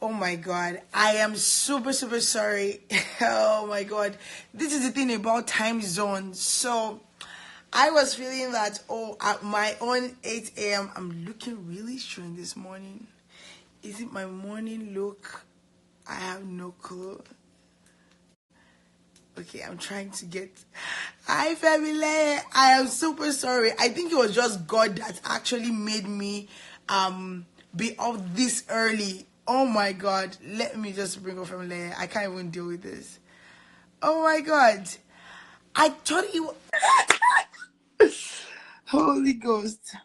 Oh my God. I am super, super sorry. Oh my God. This is the thing about time zone. So I was feeling that, oh, at my own 8 a.m., I'm looking really strange this morning. Is it my morning look? I have no clue. Okay, I'm trying to get. Hi, Femi Leye. I am super sorry. I think it was just God that actually made me be up this early. Oh my God. Let me just bring up Femi Leye. I can't even deal with this. Oh my God. I thought it was. Holy Ghost.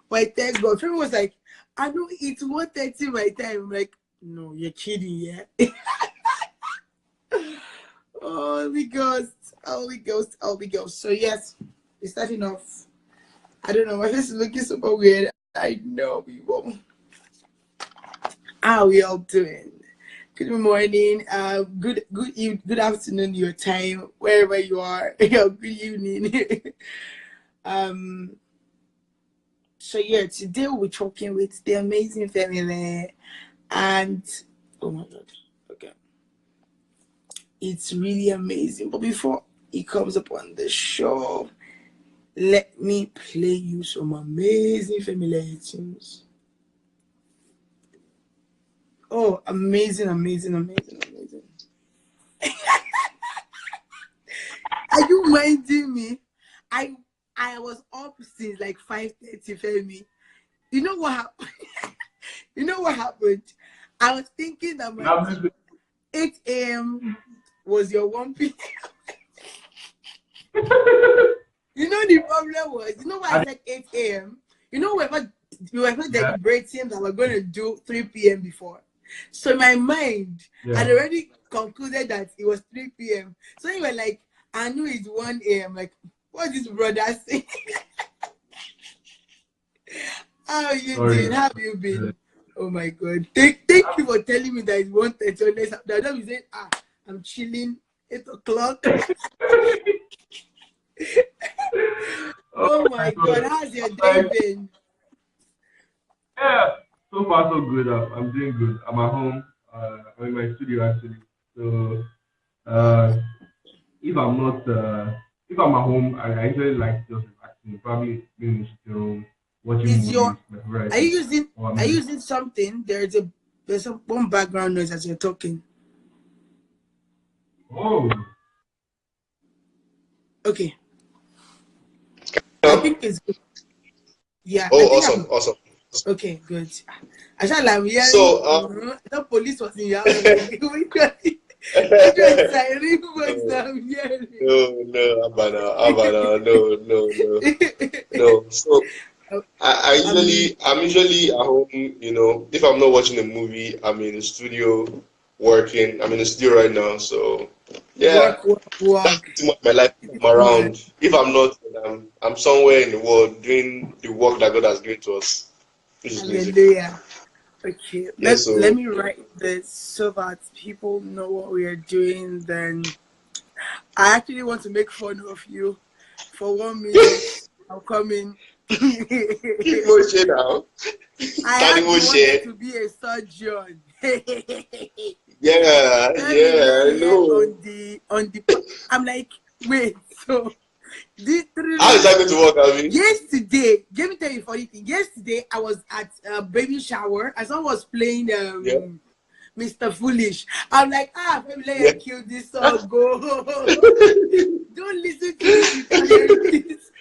But thank God. Femi was like, I know it's 1:30 my time. I'm like, no, you're kidding, yeah? Holy Ghost, Holy Ghost, Holy Ghost. So yes, we're starting off. I don't know, my face is looking super weird. I know, people. How are we all doing? Good morning, good afternoon, your time, wherever you are. Good evening. um. So yeah, today we'll be talking with the amazing Femi Leye, and oh my God, okay. It's really amazing. But before he comes up on the show, let me play you some amazing Femi Leye tunes. Oh, amazing, amazing, amazing, amazing. Are you minding me? I was up since like 5:30, Femi. You know what happened? You know what happened? I was thinking that my 8 a.m. was your 1 p.m. You know the problem was, you know why I said 8 a.m.? You know, we were deliberating that we're going to do 3 p.m. before. So in my mind, I'd already concluded that it was 3 p.m. So you were like, I knew it's 1 a.m. Like, what this brother saying? How you doing? How have you been? Oh my God. Thank you for telling me that it's 1:30. That time you said, I'm chilling, 8 o'clock. Oh my God, how's your day been? Yeah, so far so good. I'm doing good. I'm at home. I'm in my studio actually. So uh, if I'm not, if I'm at home, I actually like just relaxing. Probably being in the sitting room, watching Is your movies, my favorite are you thing. using Or are you music. using something? There's some one background noise as you're talking. Oh, Okay. I Now? think it's good. Yeah, I Oh, think awesome, I'm awesome. okay, good. I shall I'm hearing So, the police was in your house. I'm like, which one is siren voice no, that I'm hearing? no, Abana, no, no, no, no. So, um I'm usually at home. If I'm not watching a movie, I'm in the studio working. I'm in the studio right now. So, yeah, that's work. pretty much my life. If I'm Man. around. If I'm not, then I'm somewhere in the world doing the work that God has given to us, which is music. Hallelujah. Okay, Yeah. let So, me write this so that people know what we are doing. Then I actually want to make fun of you for 1 minute. I'll come in. keep watching now. I Tani heard you wanted Moshe. to be a surgeon. Yeah, Femi yeah, I Leye know. I'm like, wait, so this How is that going to work, Abby? yesterday, let me tell you a funny thing. Yesterday I was at a baby shower and someone was playing Yeah, Mr. Foolish. I'm like, Femi yeah. Leye killed this song. Go. Don't listen to this, you can't hear this.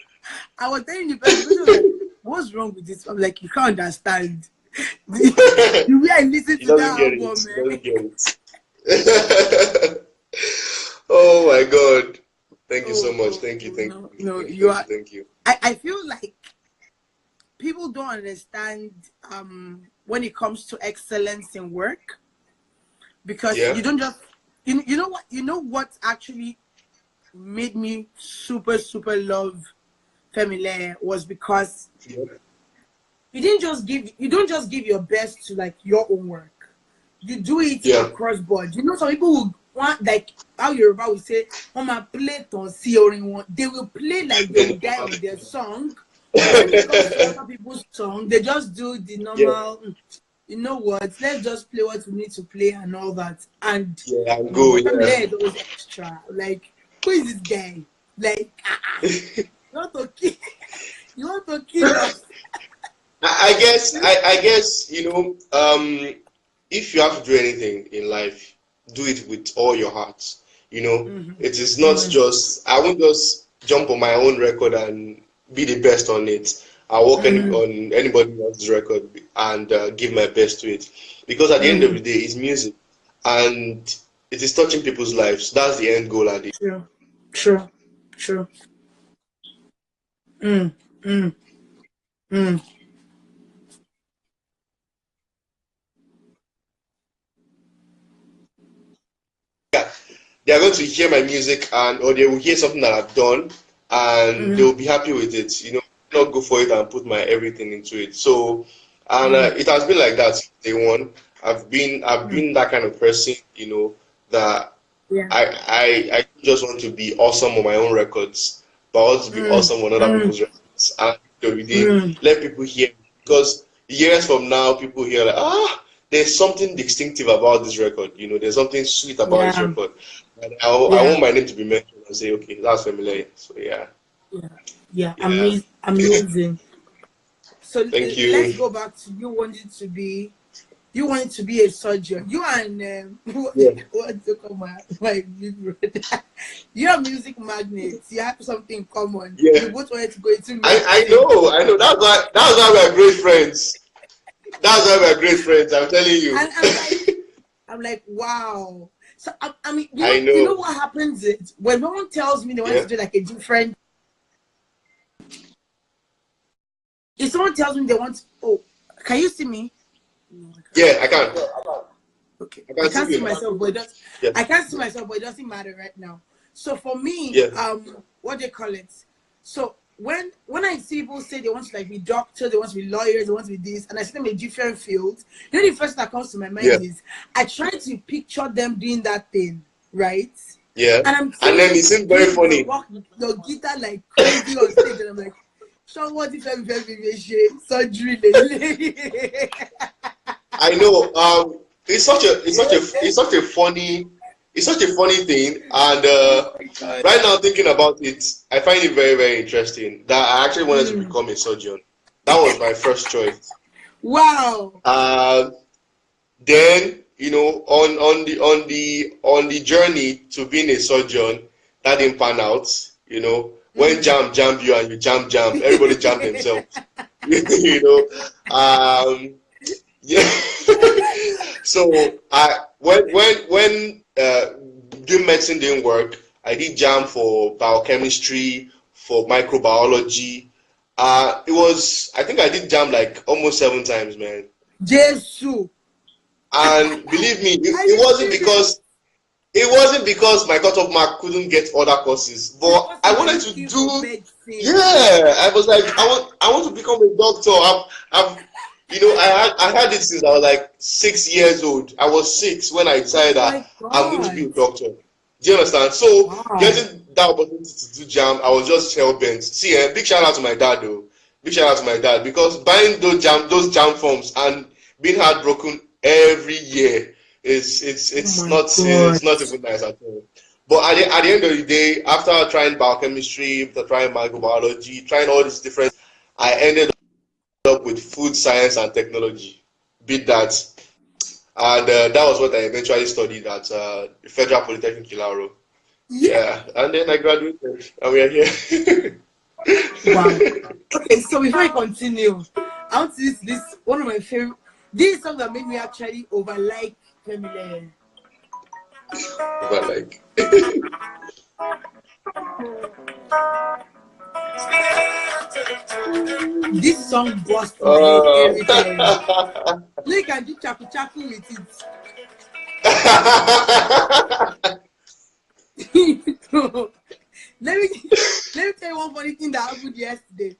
I was telling the person was like, what's wrong with this? I'm like, you can't understand. The way I listen He to doesn't that get it. album, He man. doesn't get it. Oh my God. Thank you so much. Thank you, thank No, you, no, thank you, you thank you, are. thank you. I feel like people don't understand when it comes to excellence in work because Yeah, you don't just you know what actually made me super super love Femi Leye was because yeah, you don't just give your best to like your own work. You do it yeah. across board. You know, some people will want like how Yoruba will say, on my plate on see one. They will play like they will Then, die on their song. But when it comes to other people's song, they just do the yeah, normal. you know what? Let's just play what we need to play and all that. And Yeah, I'm going. Femi Yeah. Leye is always extra. Like, who is this guy? Like, you want to kill, you want to kill us? I guess, if you have to do anything in life, do it with all your heart. It is not just, I won't just jump on my own record and be the best on it. I'll work on anybody else's record and give my best to it. Because at the end of the day, it's music and it is touching people's lives. That's the end goal at the True, true, true. Mm, mm, mm. they are going to hear my music and or they will hear something that I've done and they will be happy with it. Not go for it and put my everything into it. So, and it has been like that since day one. I've been that kind of person, that Yeah. I just want to be awesome on my own records, but I want to be awesome on other people's records. And let people hear, because years from now, people hear like, there's something distinctive about this record. There's something sweet about this Yeah. record. And I want my name to be mentioned and say, okay, that's Femi Leye. So yeah. Yeah. Yeah. Amazing. So Thank let's you. go back to you wanted to be a surgeon. You and Yeah. what's the my big brother? You are music magnets. You have something in common. Yeah. You both wanted to go into I medicine. know. That's why we're great friends. That's why we're great friends. I'm telling you. And I'm like, wow. So I mean, I you know know. what happens is when someone tells me they want Yeah. to do like a different. If someone tells me they want, oh, can you see me? No, I can't. Yeah, I can. Okay, I I can can't see see you. myself, but Yeah. I can't see myself, but it doesn't matter right now. So for me, Yeah. what do you call it? So when I see people say they want to like be doctors, they want to be lawyers, they want to be this, and I see them in different fields, the first thing that comes to my mind Yeah. is I try to picture them doing that thing, right? Yeah. And I'm And seeing then you it seems very doing funny. your guitar like crazy on stage, and I'm like, so what if every surgery? I know. It's such a funny thing. And right now, thinking about it, I find it very, very interesting that I actually wanted to become a surgeon. That was my first choice. Wow. Then on the journey to being a surgeon, that didn't pan out. When jam you and you jam, everybody jam themselves. you know. Yeah. So when doing medicine didn't work, I did jam for biochemistry, for microbiology. I think I did jam like almost 7 times, man. Jesus. And believe me, Are it you wasn't serious? because my cutoff mark couldn't get other courses, but Because I you were wanted to looking for do. medicine. Yeah, I was like, I want to become a doctor. I had it since I was like 6 years old. I was 6 when I Oh decided my that I'm going to be God. a doctor. Do you understand? So Wow. getting that opportunity to do jam, I was just hell bent. See, big shout out to my dad though. Big shout out to my dad, because buying those jam forms and being heartbroken every year Oh it's my not God. it's not even nice at all. But at the end of the day, after trying biochemistry, after trying microbiology, trying all these different, I ended up with food science and technology. Beat that. And that was what I eventually studied at Federal Polytechnic Ilaro. Yeah. Yeah, and then I graduated, and we are here. Wow. Okay, so before I continue, I want to use this one of my favorite. This song that made me actually overlike Femi Leye. But like, This song busts my head every time. uh, You can do chaku chaku with it. So, let me tell you one funny thing that happened yesterday.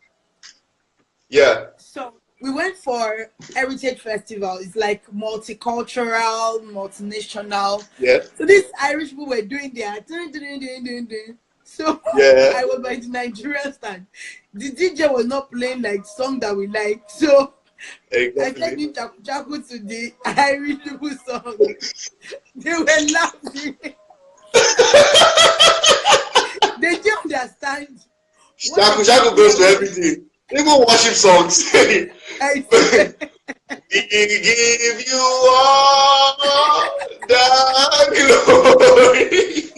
yeah, So we went for Heritage Festival. It's like multicultural, multinational. yeah, So these Irish people were doing their dun, dun, dun, dun, dun, dun. So yeah. I was by the Nigerian stand. The DJ was not playing like song that we like. So I said Exactly. in Chaku today, I read people song. They were laughing. They didn't understand what Shaku exactly goes I to wanted. everything. Even worship songs. I swear. We give you all the glory.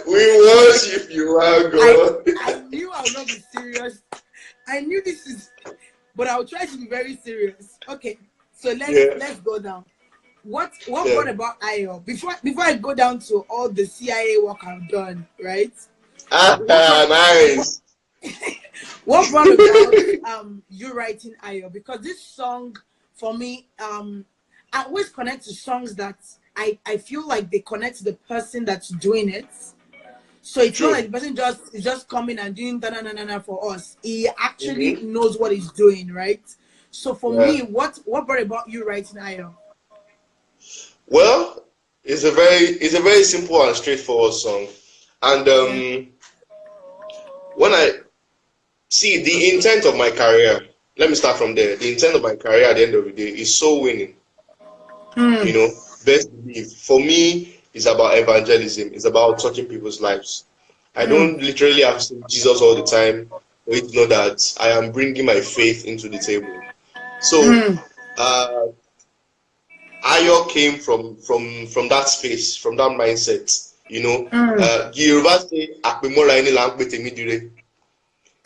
We worship you, our God. I knew I would not be serious. I knew this is, but I'll try to be very serious. Okay, so Yeah, let's go down. What yeah. brought about IO? Before I go down to all the CIA work I've done, right? What brought what, Nice. what brought about you writing IO? Because this song for me, I always connect to songs that I feel like they connect to the person that's doing it. So it's not like True. the person just is just coming and doing na na na na for us. He actually Mm-hmm. knows what he's doing, right? So for Yeah. me, what brought about you writing IO? Well, it's a very simple and straightforward song. And Yeah. when I see the intent of my career, let me start from there. The intent of my career at the end of the day is soul winning. Hmm. You know, best believe. For me, it's about evangelism. It's about touching people's lives. I Hmm. don't literally have to say Jesus all the time for you to know that I am bringing my faith into the table. So, Hmm. uh, Ayo came from that space, from that mindset. You know, Hmm. Yoruba say, "Àpèmọ́ra ẹni là ń pè tèmi dire."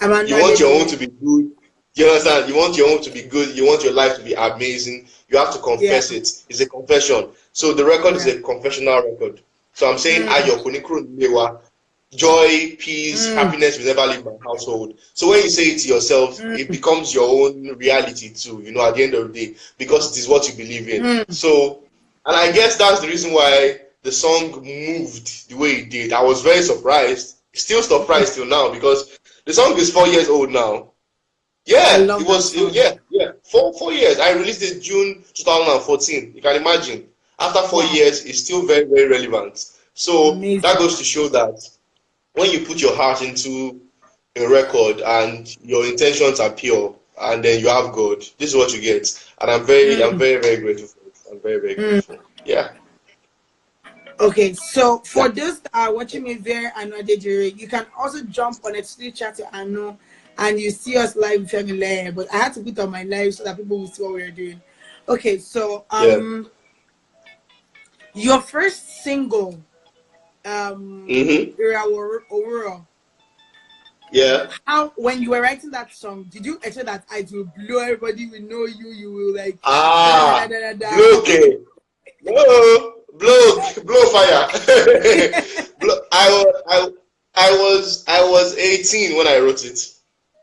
Aanu You want your own Adedire. to be good. You understand? You want your own to be good. You want your life to be amazing. You have to Yeah. confess it. It's a confession. So the record is Yeah. a confessional record. So I'm saying, Hmm. Ayo Konikro Nilewa, joy, peace, Hmm. happiness will never leave my household. So when you say it to yourself, it Hmm. becomes your own reality too, at the end of the day, because it is what you believe in. Hmm. So, and I guess that's the reason why the song moved the way it did. I was very surprised, still surprised till now, because the song is 4 years old now. I Yeah, love that song. yeah, 4 years. I released it June 2014. You can imagine. After four Wow. years, it's still very, very relevant. So that Amazing. goes to show that when you put your heart into a record and your intentions are pure, and then you have God, this is what you get. And I'm Hmm. very, very grateful for it. I'm very, very Hmm. grateful. Yeah, Okay, so for yeah, those that are watching me there and Adedire, you can also jump on a Twitter chat to Aanu and you see us live with Femi Leye. But I had to put on my live so that people will see what we're doing. Okay, so yeah. your first single, Mm-hmm. Aurora, Yeah. how when you were writing that song, did you expect that it will blow, everybody will know you, you will like da da da Ah, da da blow, da. no, blow fire. blow, I was 18 when I wrote it. So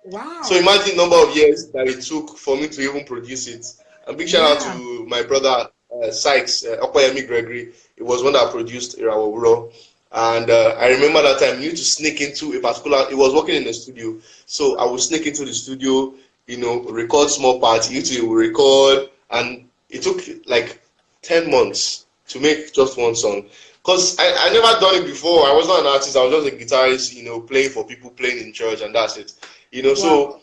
Wow. imagine the number of years that it took for me to even produce it. And big shout out Yeah. to my brother Sykes, Okoyemi Gregory. It was one that produced Irawawuro. And I remember that time, you need to sneak into a particular, it was working in the studio. So I would sneak into the studio, record small parts, you will record. And it took like 10 months to make just one song. Because I never done it before. I was not an artist. I was just a guitarist, playing for people, playing in church, and that's it. So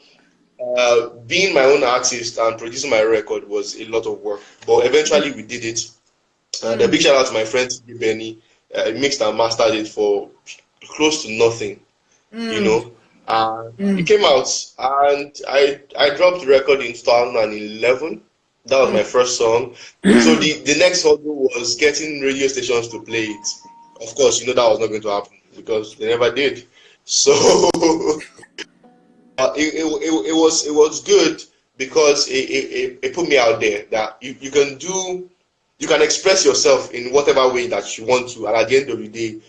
Wow. being my own artist and producing my record was a lot of work. But eventually we did it. And a Mm, big shout out to my friend Benny. Mixed and mastered it for close to nothing, you mm, know. And it mm, came out, and I dropped the record in 2011. That was my first song. So mm. the next hurdle was getting radio stations to play it. Of course, that was not going to happen because they never did. So it was good because it put me out there that you can express yourself in whatever way that you want to, and at the end of the day,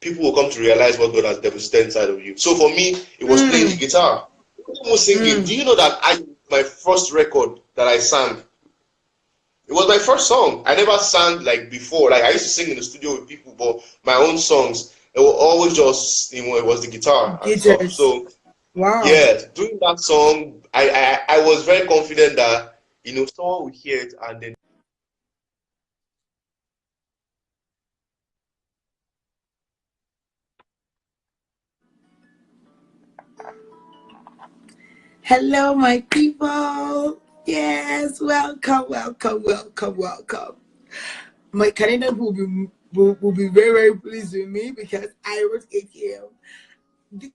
people will come to realize what God has deposited inside of you. So for me, it was playing the Mm, guitar. Almost singing. mm. Do you know that my first record that I sang, it was my first song. I never sang like before. Like I used to sing in the studio with people, but my own songs, it was always just, it was the guitar and stuff. Guitars. So Wow. yeah, doing that song, I was very confident that someone would hear it and then. Hello, my people. Yes, welcome, welcome, welcome, welcome. My Canadian will be very, very pleased with me because I wrote 8 a.m.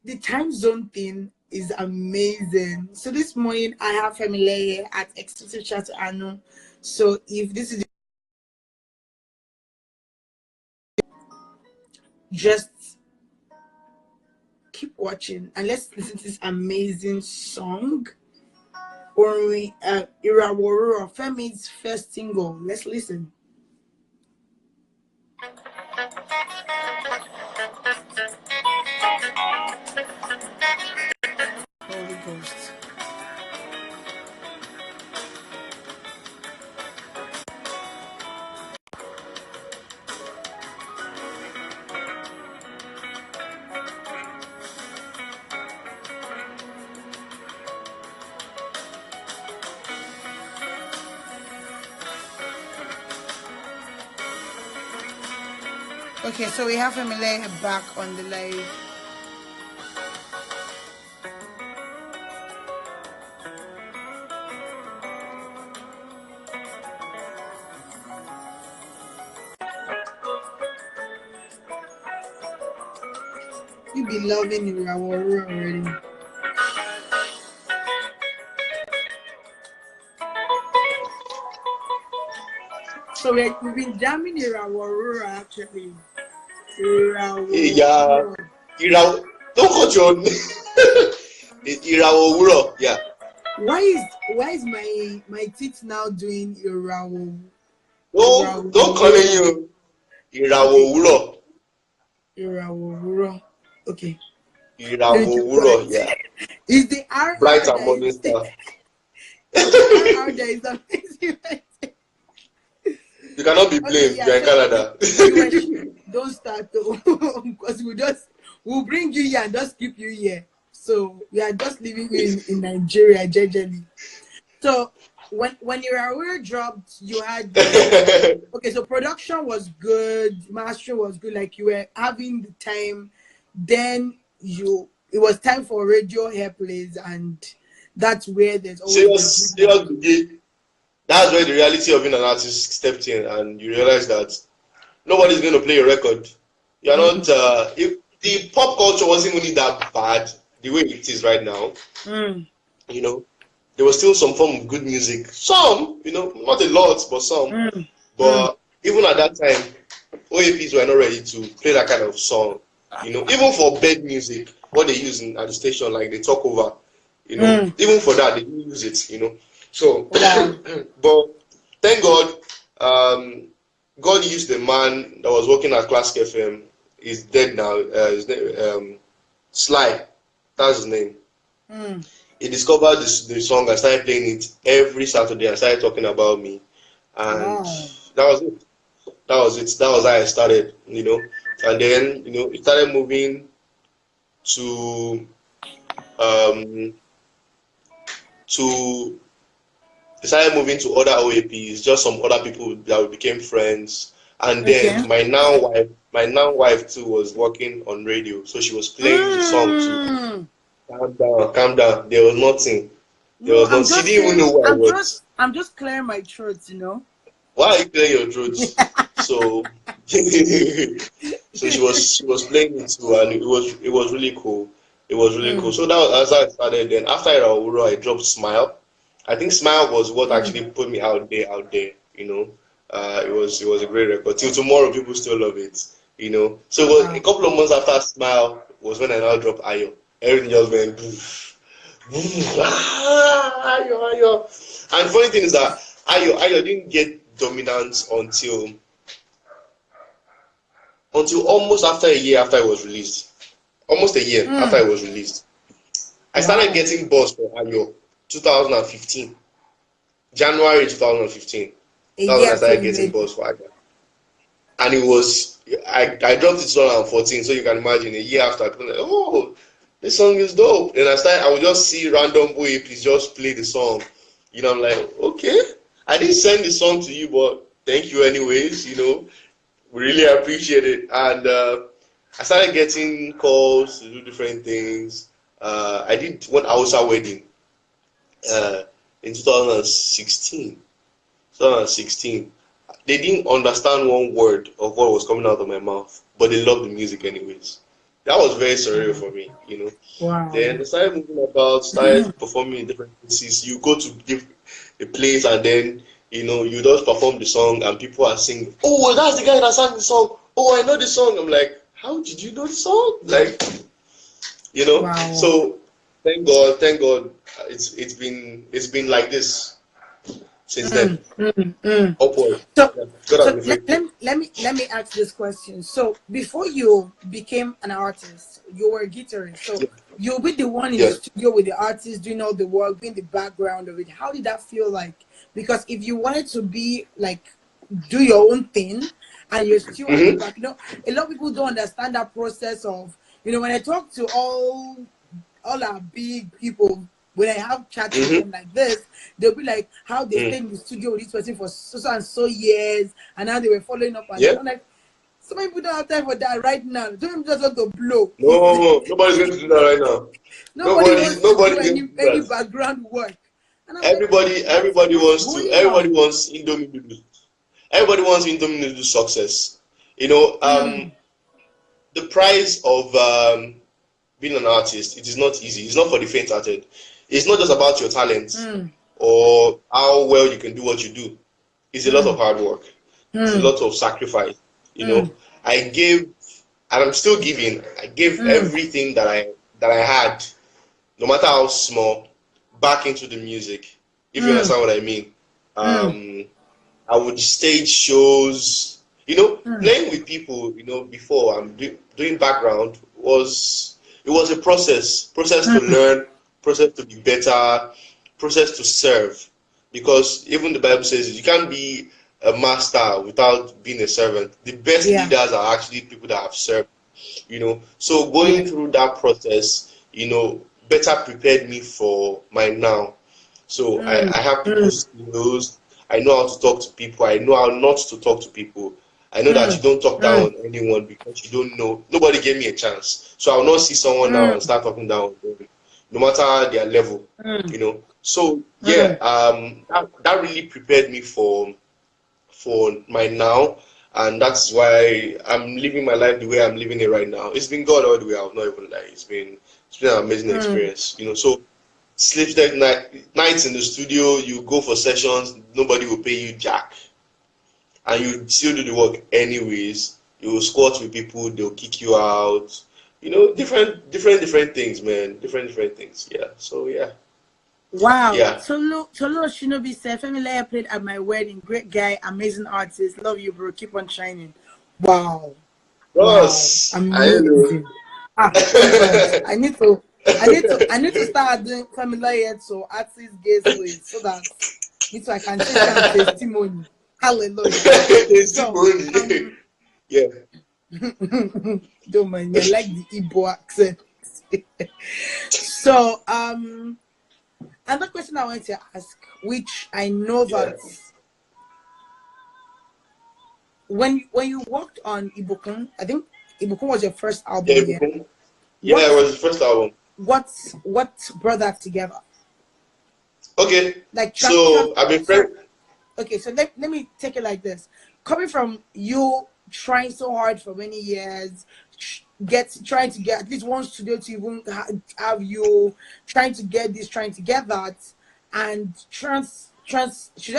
The time zone thing is amazing. So this morning I have Femi Leye at Exclusive Chat to Aanu. So if this is just keep watching and let's listen to this amazing song. Or Iraworura, Femi's first single. Let's listen. Holy Ghost. Okay, so we have Femi Leye back on the live. You be loving Iraworura already. So we've been jamming Iraworura actually. Yeah. Iraworura. Don't cut your Iraworura. Yeah. Why is my teeth now doing Irawo? Don't call you Iraworura. Iraworura. Okay. Iraworura. Yeah. Is the R Bright R and morning star. R there is amazing. You cannot be blamed. Yeah, You're in so Canada. don't start though, because we'll bring you here and just keep you here. So we are just living in Nigeria, generally. So when Iraworura dropped, you had okay. So production was good, mastering was good. Like you were having the time. Then it was time for radio airplays, and that's where there's always serious. That's where the reality of being an artist stepped in, and you realize that nobody's going to play a record. You're not. If the pop culture wasn't really that bad, the way it is right now, you know, there was still some form of good music. Some, not a lot, but some. But even at that time, OAPs were not ready to play that kind of song. Even for bed music, what they use at the station, like they talk over, even for that, they didn't use it, So, but thank God, God used the man that was working at Classic FM. He's dead now. His name, Sly, that's his name. He discovered the song and started playing it every Saturday and started talking about me. And that was it. That was it. That was how I started, And then, it started moving to started moving to other OAPs, just some other people that we became friends. And then my now wife too was working on radio, so she was playing the song too. Calm down. There was nothing. There was nothing. She didn't even know who I was. I'm just clearing my throat, Why are you clearing your throat? So so she was playing it too, and it was really cool. It was really cool. So that was as I started. Then after Iraworura, I dropped Smile. I think Smile was what actually put me out there. It was a great record. Till tomorrow, people still love it. So it was a couple of months after Smile was when I now dropped Ayo. Everything just went boof, boof, Ayo, Ayo. And funny thing is that Ayo didn't get dominance until almost after a year after it was released. Almost a year after it was released. I started getting buzz for Ayo 2015. January 2015. That's when I started getting buzz for Ayo. And it was, I dropped it 2014, so you can imagine a year after, people like, oh, this song is dope. Then I would just see random OAPs just play the song. I'm like, okay, I didn't send the song to you, but thank you anyways, we really appreciate it. And I started getting calls to do different things. I did one Hausa wedding. in 2016. 2016. They didn't understand one word of what was coming out of my mouth, but they loved the music anyways. That was very surreal for me, you know. Wow. Then I started moving about, started performing in different places. You go to a place and then, you know, you just perform the song and people are singing, oh, that's the guy that sang the song. Oh, I know the song. I'm like, how did you know the song? Like, you know. Wow. So thank God, it's been like this since then. Upward. So, Yeah, God has so been let, faithful. let me ask this question. So, before you became an artist, you were a guitarist. So, Yeah. you'll be the one in the Yeah. studio with the artist doing all the work, being the background of it. How did that feel like? Because if you wanted to be like do your own thing and you're still at the Mm-hmm. back, a lot of people don't understand that process of, when I talk to all our big people, when I have chats with Mm-hmm. them like this, they'll be like, how they Mm. stayed in the studio with this person for so and so years, and now they were following up and Yeah. down. I'm like, so many people don't have time for that right now. Don't just want to blow. No, nobody's going to do that right now. Nobody Nobody, wants to do nobody's going to do any that. background work. And I'm like, Everybody, going everybody on? wants Indomie noodles. Everybody wants Indomie noodles success. You know, the price of being an artist, it is not easy. It's not for the faint-hearted. It's not just about your talent or how well you can do what you do. It's a lot of hard work. It's a lot of sacrifice. You know, I gave, and I'm still giving. I gave everything that I had, no matter how small, back into the music. If you understand what I mean. I would stage shows, playing with people, before I'm doing background it was a process to learn, process to be better, process to serve. Because even the Bible says you can't be a master without being a servant. The best Yeah, leaders are actually people that have served, So going yeah. through that process, better prepared me for my now. So I have people skills. I know how to talk to people. I know how not to talk to people. I know that you don't talk down on anyone because you don't know. Nobody gave me a chance. So I will not see someone now and start talking down on them, no matter their level. So yeah, that really prepared me for my now, and that's why I'm living my life the way I'm living it right now. It's been God all the way. I'll not even lie. It's been an amazing experience. So sleepless nights in the studio, you go for sessions, nobody will pay you jack, and you still do the work anyways. You will squat with people, they'll kick you out. Different things, man. Different things. Yeah. So yeah, Wow. yeah. Tolu Shinobi said, Femi Leye played at my wedding. Great guy, amazing artist. Love you, bro. Keep on shining. Wow. Wow. Ross, I know. Amazing. Oh God. I need to start doing Femi Leye so artist gateways so that me too I can take some testimony. Hallelujah. So Testimony. Yeah. don't mind me. I like the Igbo accent. So another question I want to ask, which I know Yeah. that when you worked on Ibukun, I think Ibukun was your first Yeah. album, yeah. Yeah, What it was the first album. what brought that together? Okay. Like So I've been sorry. friends. Okay, so let me take it like this. Coming from you trying so hard for many years, trying to get at least one studio to even have you, trying to get this, trying to get that, and should I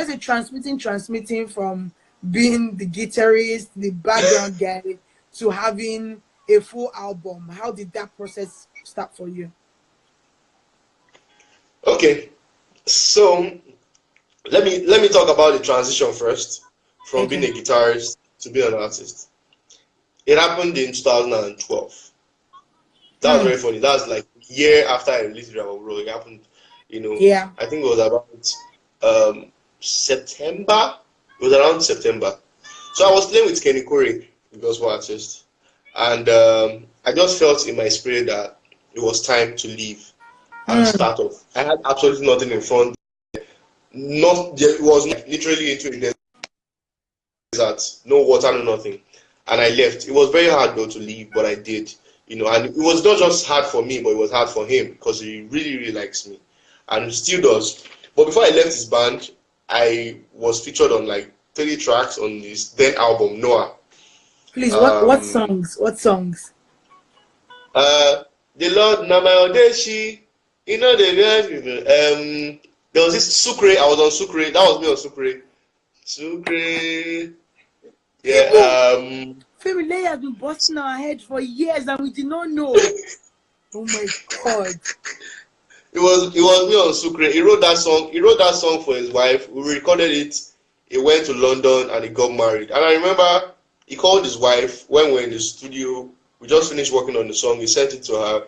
say transmitting from being the guitarist, the background guy, to having a full album. How did that process start for you? Okay. So let me talk about the transition first from being Okay. a guitarist to being an artist. It happened in 2012. That was very funny. That was like a year after I released Rebel Bro. It happened, Yeah. I think it was about September. It was around September. So I was playing with Kenny Corey, the gospel artist, and I just felt in my spirit that it was time to leave and start off. I had absolutely nothing in front. Not there was like literally into a desert, no water, no nothing, and I left. It was very hard though to leave, but I did. And it was not just hard for me, but it was hard for him because he really, really likes me, and still does. But before I left his band, I was featured on like 3 tracks on his then album Noah. Please, what Um, songs? What songs? the Lord na my Odeshi, you know there was this Sucre. I was on Sucre. That was me on Sucre. Sucre. Yeah. People, Femi Leye has been busting our head for years and we did not know. Oh my God. It was me on Sucre. He wrote that song. He wrote that song for his wife. We recorded it. He went to London and he got married. And I remember he called his wife when we were in the studio. We just finished working on the song. He sent it to her.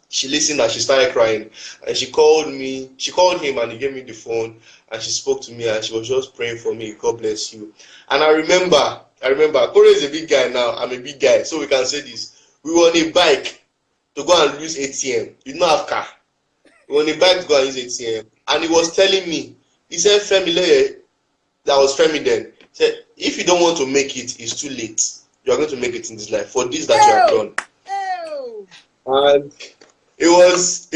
She listened and she started crying. And she called me. She called him and he gave me the phone. And she spoke to me and she was just praying for me. God bless you. And I remember, Kore is a big guy now. I'm a big guy. So we can say this. We were on a bike to go and use ATM. You don't have car. We were on a bike to go and use ATM. And he was telling me, he said, Femi Leye, that was Femi then. He said, if you don't want to make it, it's too late. You are going to make it in this life for this that you have done. And it was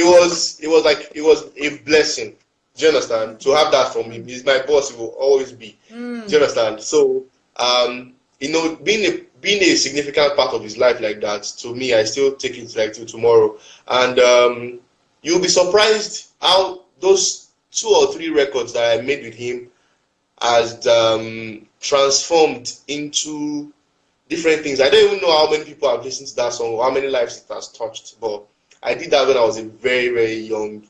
a blessing. Do you understand? To have that from him. He's my boss, he will always be. Do you understand? So you know, being a significant part of his life like that, to me, I still take it like till tomorrow. And you'll be surprised how those 2 or 3 records that I made with him has transformed into different things. I don't even know how many people have listened to that song or how many lives it has touched, but I did that when I was a very, very young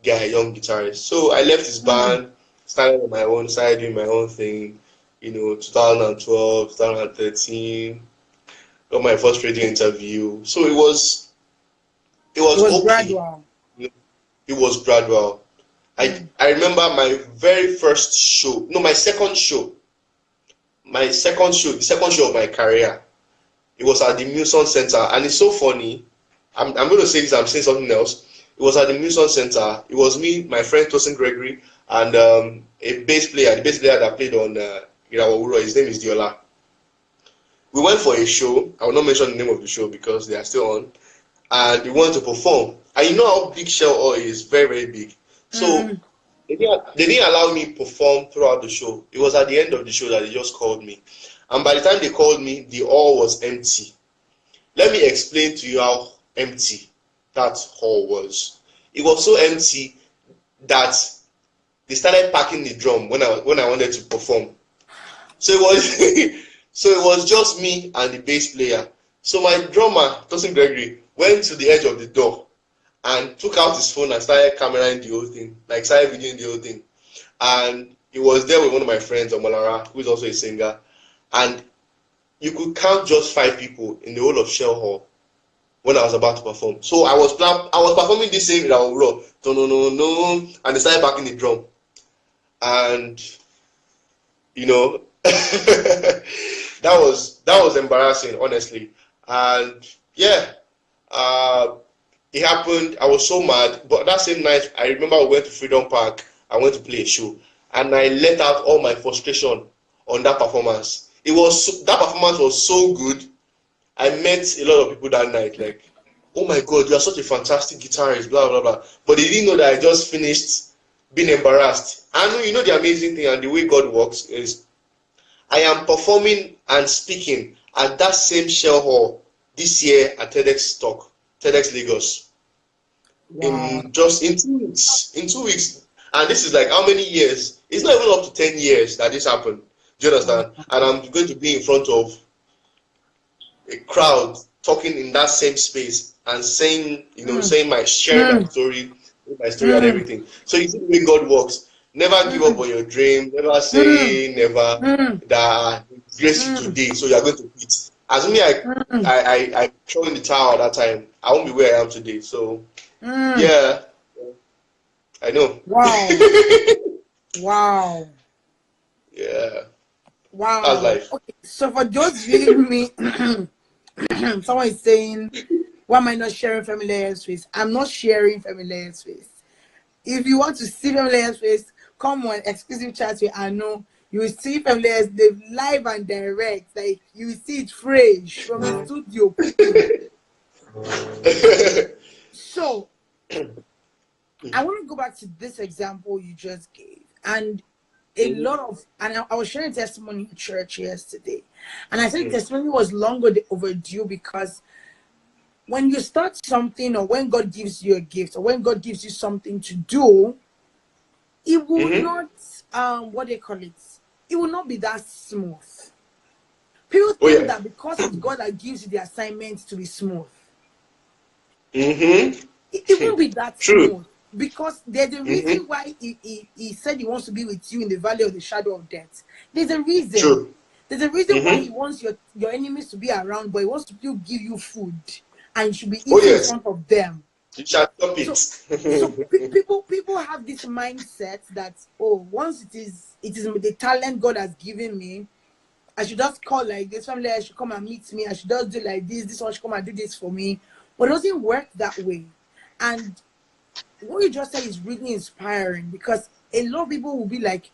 guy, young guitarist. So I left his band, started on my own, started doing my own thing, you know, 2012, 2013, got my first radio interview. So it was okay. Gradual. You know, it was gradual. I remember my very first show, no, my second show, the second show of my career. It was at the Muson Center, and it's so funny. I'm going to say this, I'm saying something else. It was at the Muson Center. It was me, my friend Tosin Gregory, and a bass player, the bass player that played on Irawa, his name is Diola. We went for a show. I will not mention the name of the show because they are still on. And we wanted to perform. And you know how big Shell Oil is, very, very big. So they didn't allow me perform throughout the show. It was at the end of the show that they just called me. And by the time they called me, the hall was empty. Let me explain to you how empty that hall was. It was so empty that they started packing the drum when I wanted to perform. So it was just me and the bass player. So my drummer, Tosin Gregory, went to the edge of the door and took out his phone and started cameraing the whole thing, like started videoing the whole thing. And he was there with one of my friends, Omolara, who is also a singer. And you could count just 5 people in the whole of Shell Hall when I was about to perform. So I was performing this same no, and they started backing the drum. And you know, that was embarrassing, honestly. And yeah, it happened. I was so mad. But that same night, I remember I went to Freedom Park. I went to play a show, and I let out all my frustration on that performance. That performance was so good. I met a lot of people that night, like, oh my God, you are such a fantastic guitarist, blah blah blah. But they didn't know that I just finished being embarrassed. And you know the amazing thing and the way God works is, I am performing and speaking at that same Shell Hall this year at TEDx Lagos. Wow. In 2 weeks. In 2 weeks. And this is like how many years? It's not even up to 10 years that this happened. Do you understand? And I'm going to be in front of a crowd talking in that same space and saying, sharing my story and everything. So you see the way God works. Never give up on your dream. Never say never that grace you today, so you are going to quit. As me, I throw in the towel at that time. I won't be where I am today. So yeah, I know. Wow. Wow. Yeah. Wow. That's life. Okay, so for those viewing me, someone is saying, why am I not sharing Femi Leye's face? I'm not sharing Femi Leye's face. If you want to see Femi Leye's face, come on exclusive chat with Aanu. You will see Femi Leye's live and direct. Like, you will see it fresh from the studio. So I want to go back to this example you just gave, and a lot of, and I was sharing testimony in church yesterday, and I said testimony was longer overdue, because when you start something, or when God gives you a gift, or when God gives you something to do, it will not, what they call it, it will not be that smooth. People think that because it's God that gives you the assignment to be smooth. It won't be that smooth, because there's a reason why he said he wants to be with you in the valley of the shadow of death. There's a reason. There's a reason why he wants your enemies to be around, but he wants to still give you food, and you should be eating in front of them. You shall stop it. So people have this mindset that, oh, once it is the talent God has given me, I should just call like this. Family, I should come and meet me. I should just do like this. This one should come and do this for me. But it doesn't work that way. And what you just said is really inspiring, because a lot of people will be like,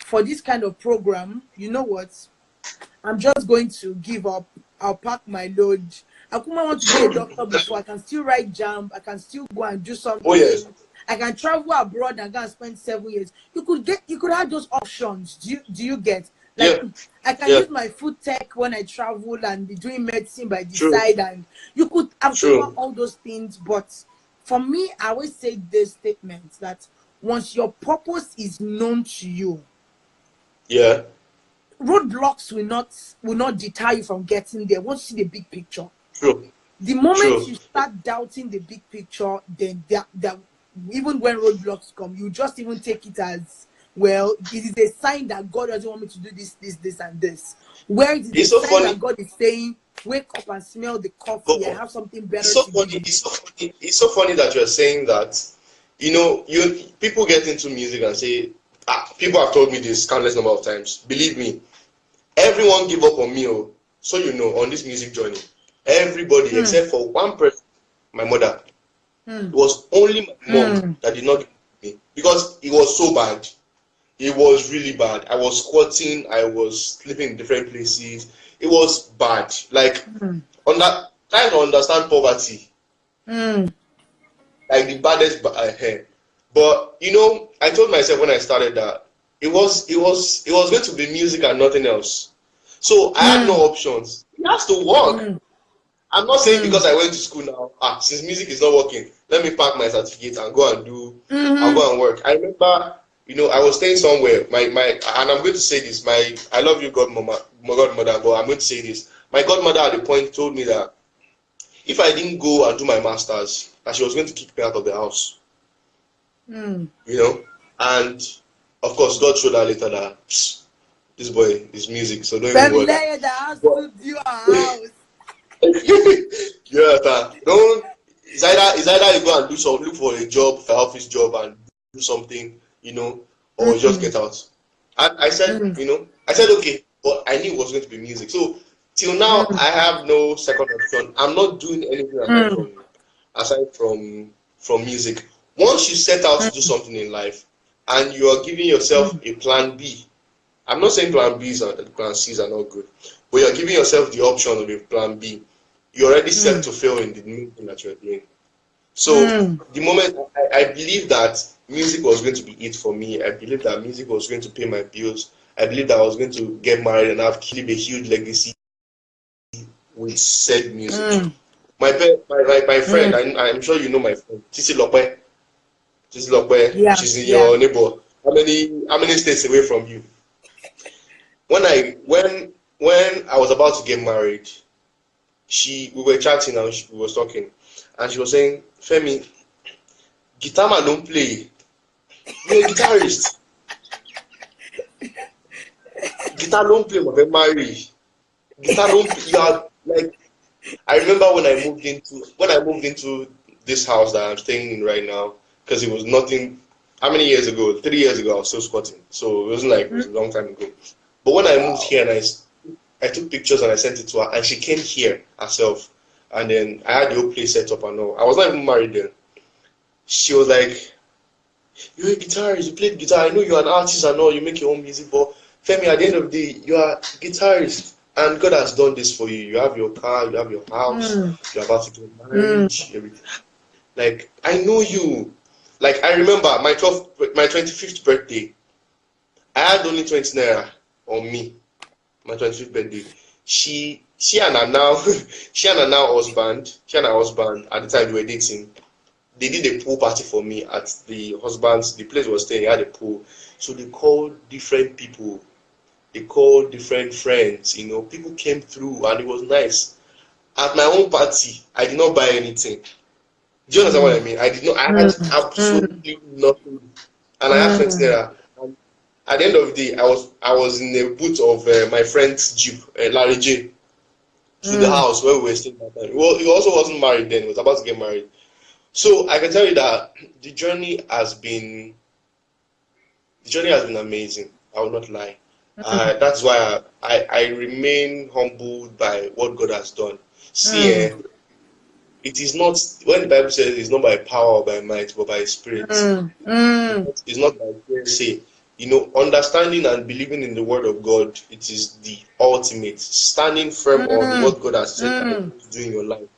for this kind of program, you know what? I'm just going to give up. I'll pack my load. I couldn't want to be a doctor before. I can still write jam. I can still go and do something. I can travel abroad and go and spend 7 years. You could have those options. Do you get? Like, I can use my food tech when I travel and be doing medicine by the side, and you could have all those things. But for me, I always say this statement, that once your purpose is known to you, roadblocks will not deter you from getting there. Once you see the big picture, the moment you start doubting the big picture, then that even when roadblocks come, you just even take it as, well, it is a sign that God doesn't want me to do this, and this. Where it is a sign that God is saying, wake up and smell the coffee. I have something better to give you. It's so funny that you're saying that. You know, people get into music and say, people have told me this countless number of times. Believe me, everyone give up on me. So you know, on this music journey, everybody except for one person, my mother. It was only my mom that did not give up on me, because it was so bad. It was really bad. I was squatting. I was sleeping in different places. It was bad. Like, trying to understand poverty. Like the baddest hair. But you know, I told myself when I started that it was going to be music and nothing else. So I had no options. It has to work. I'm not saying because I went to school now, since music is not working, let me pack my certificate and go and do, I'll go and work. I remember, you know, I was staying somewhere, and I'm going to say this, I love you, godmother, but I'm going to say this. My godmother at the point told me that if I didn't go and do my master's, that she was going to kick me out of the house. You know, and of course, God showed her later that this boy is music, so don't even worry. Femi Leye, the house to your house. Don't. It's either you go and look for a job, for an office job, and do something, you know, or just get out. And I said, okay, but I knew it was going to be music. So till now, I have no second option. I'm not doing anything aside from music. Once you set out to do something in life, and you are giving yourself a plan B, I'm not saying plan B's and plan C's are not good, but you're giving yourself the option of a plan B. You're already set to fail in the new thing that you're doing. So the moment I believe that music was going to be it for me, I believe that music was going to pay my bills. I believe that I was going to get married and have leave a huge legacy with said music. My friend, I'm sure you know my friend, Tisi Lope. She's in your neighbor. How many states away from you? When I was about to get married, we were chatting and we was talking, and she was saying, Femi, guitar man don't play. You're a guitarist. Guitar don't play, my marry. Guitar don't play. You are like, I remember when I moved into this house that I'm staying in right now, because it was nothing. How many years ago? 3 years ago, I was still squatting, so it wasn't like it was a long time ago. But when I moved here and I took pictures and I sent it to her, and she came here herself, and then I had the whole place set up and all. I was not even married then. She was like, "You're a guitarist. You played guitar. I know you're an artist and all. You make your own music, but Femi, at the end of the day, you are a guitarist, and God has done this for you. You have your car, you have your house, you're about to get married, everything. Like, I know you. Like I remember my 25th birthday. I had only 20 naira on me. My 25th birthday. She and her now she and her husband at the time they were dating. They did a pool party for me at the place we were staying had a pool. So they called different people. They called different friends. People came through and it was nice. At my own party, I did not buy anything. Do you understand what I mean? I did not. I had absolutely nothing, and I had 20 naira. And at the end of the day, I was in the boot of my friend's Jeep, Larry J, to the house where we were staying that time. Well, he also wasn't married then; he was about to get married. So I can tell you that the journey has been amazing. I will not lie. That's why I remain humbled by what God has done. See, it is not when the Bible says it's not by power or by might, but by spirit. It's not by hearsay. Understanding and believing in the word of God, it is the ultimate. Standing firm on what God has said that He's going to do in your life.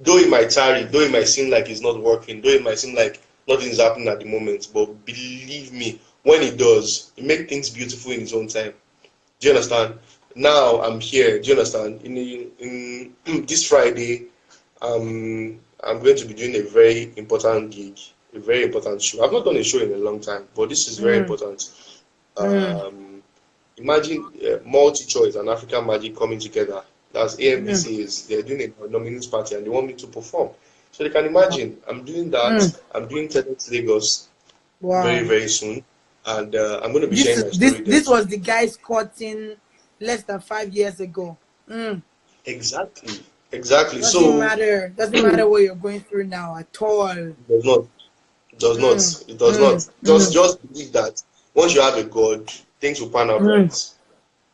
Though it might tarry, though it might seem like it's not working, though it might seem like nothing is happening at the moment, but believe me, when it does, it makes things beautiful in its own time. Do you understand? Now I'm here. Do you understand? In this Friday, I'm going to be doing a very important gig, a very important show. I've not done a show in a long time, but this is very important. Imagine multi-choice and African Magic coming together. That's AMVCs. They're doing a nominees party and they want me to perform. So they can imagine I'm doing that. I'm doing TEDx Lagos very, very soon. And I'm going to be sharing my story there. This was the guys cutting less than 5 years ago. Exactly. Doesn't matter what you're going through now at all. It does not. It does not. Just believe that once you have a God, things will pan out right.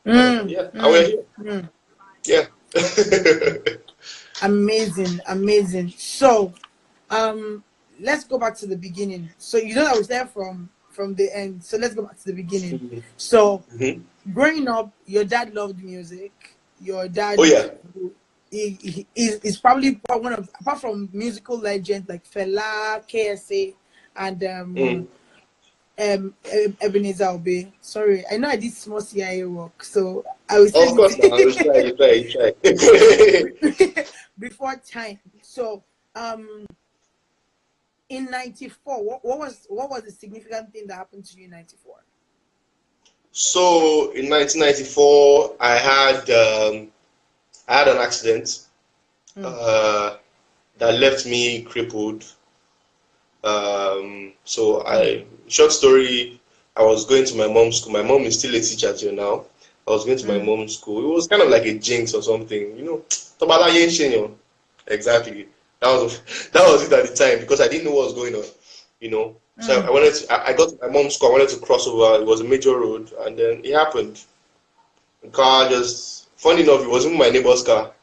Yeah, and we're here. Yeah. Amazing. So, let's go back to the beginning. So I was there from the end. So let's go back to the beginning. So, growing up, your dad loved music. Your dad. Oh yeah. Is probably one of, apart from musical legends like Fela, KSA, and Ebenezer Obey. Sorry, I know I did small CIA work, so I was. Of course, now you try. Before time. So, in '94, what was the significant thing that happened to you in '94? So in 1994, I had an accident that left me crippled. Short story, I was going to my mom's school. My mom is still a teacher till now. I was going to my mom's school. It was kind of like a jinx or something, Exactly. That was it at the time because I didn't know what was going on, So I got to my mom's school. I wanted to cross over. It was a major road, and then it happened. The car just, funny enough, it wasn't my neighbor's car.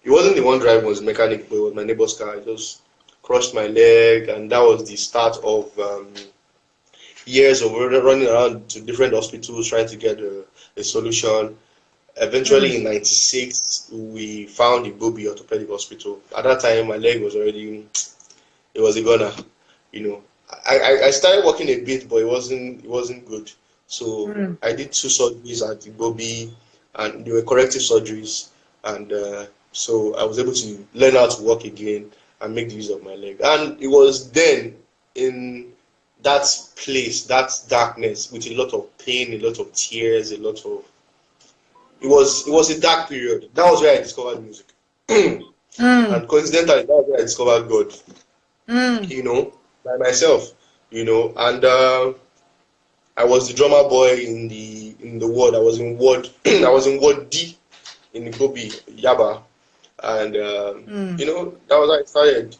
It wasn't the one driving, it was a mechanic, but it was my neighbor's car. It just crushed my leg, and that was the start of years of running around to different hospitals trying to get a solution. Eventually, in '96, we found Igobi Orthopedic Hospital. At that time, my leg was already, it was a goner, I started working a bit, but it wasn't good. So I did 2 surgeries at Igobi, and they were corrective surgeries, and so I was able to learn how to walk again and make the use of my leg. And it was then in that place, that darkness, with a lot of pain, a lot of tears, it was a dark period. That was where I discovered music. And coincidentally, that was where I discovered God, by myself, and I was the drummer boy in the ward. I was in ward ward D in Gobi, Yaba. And that was how it started.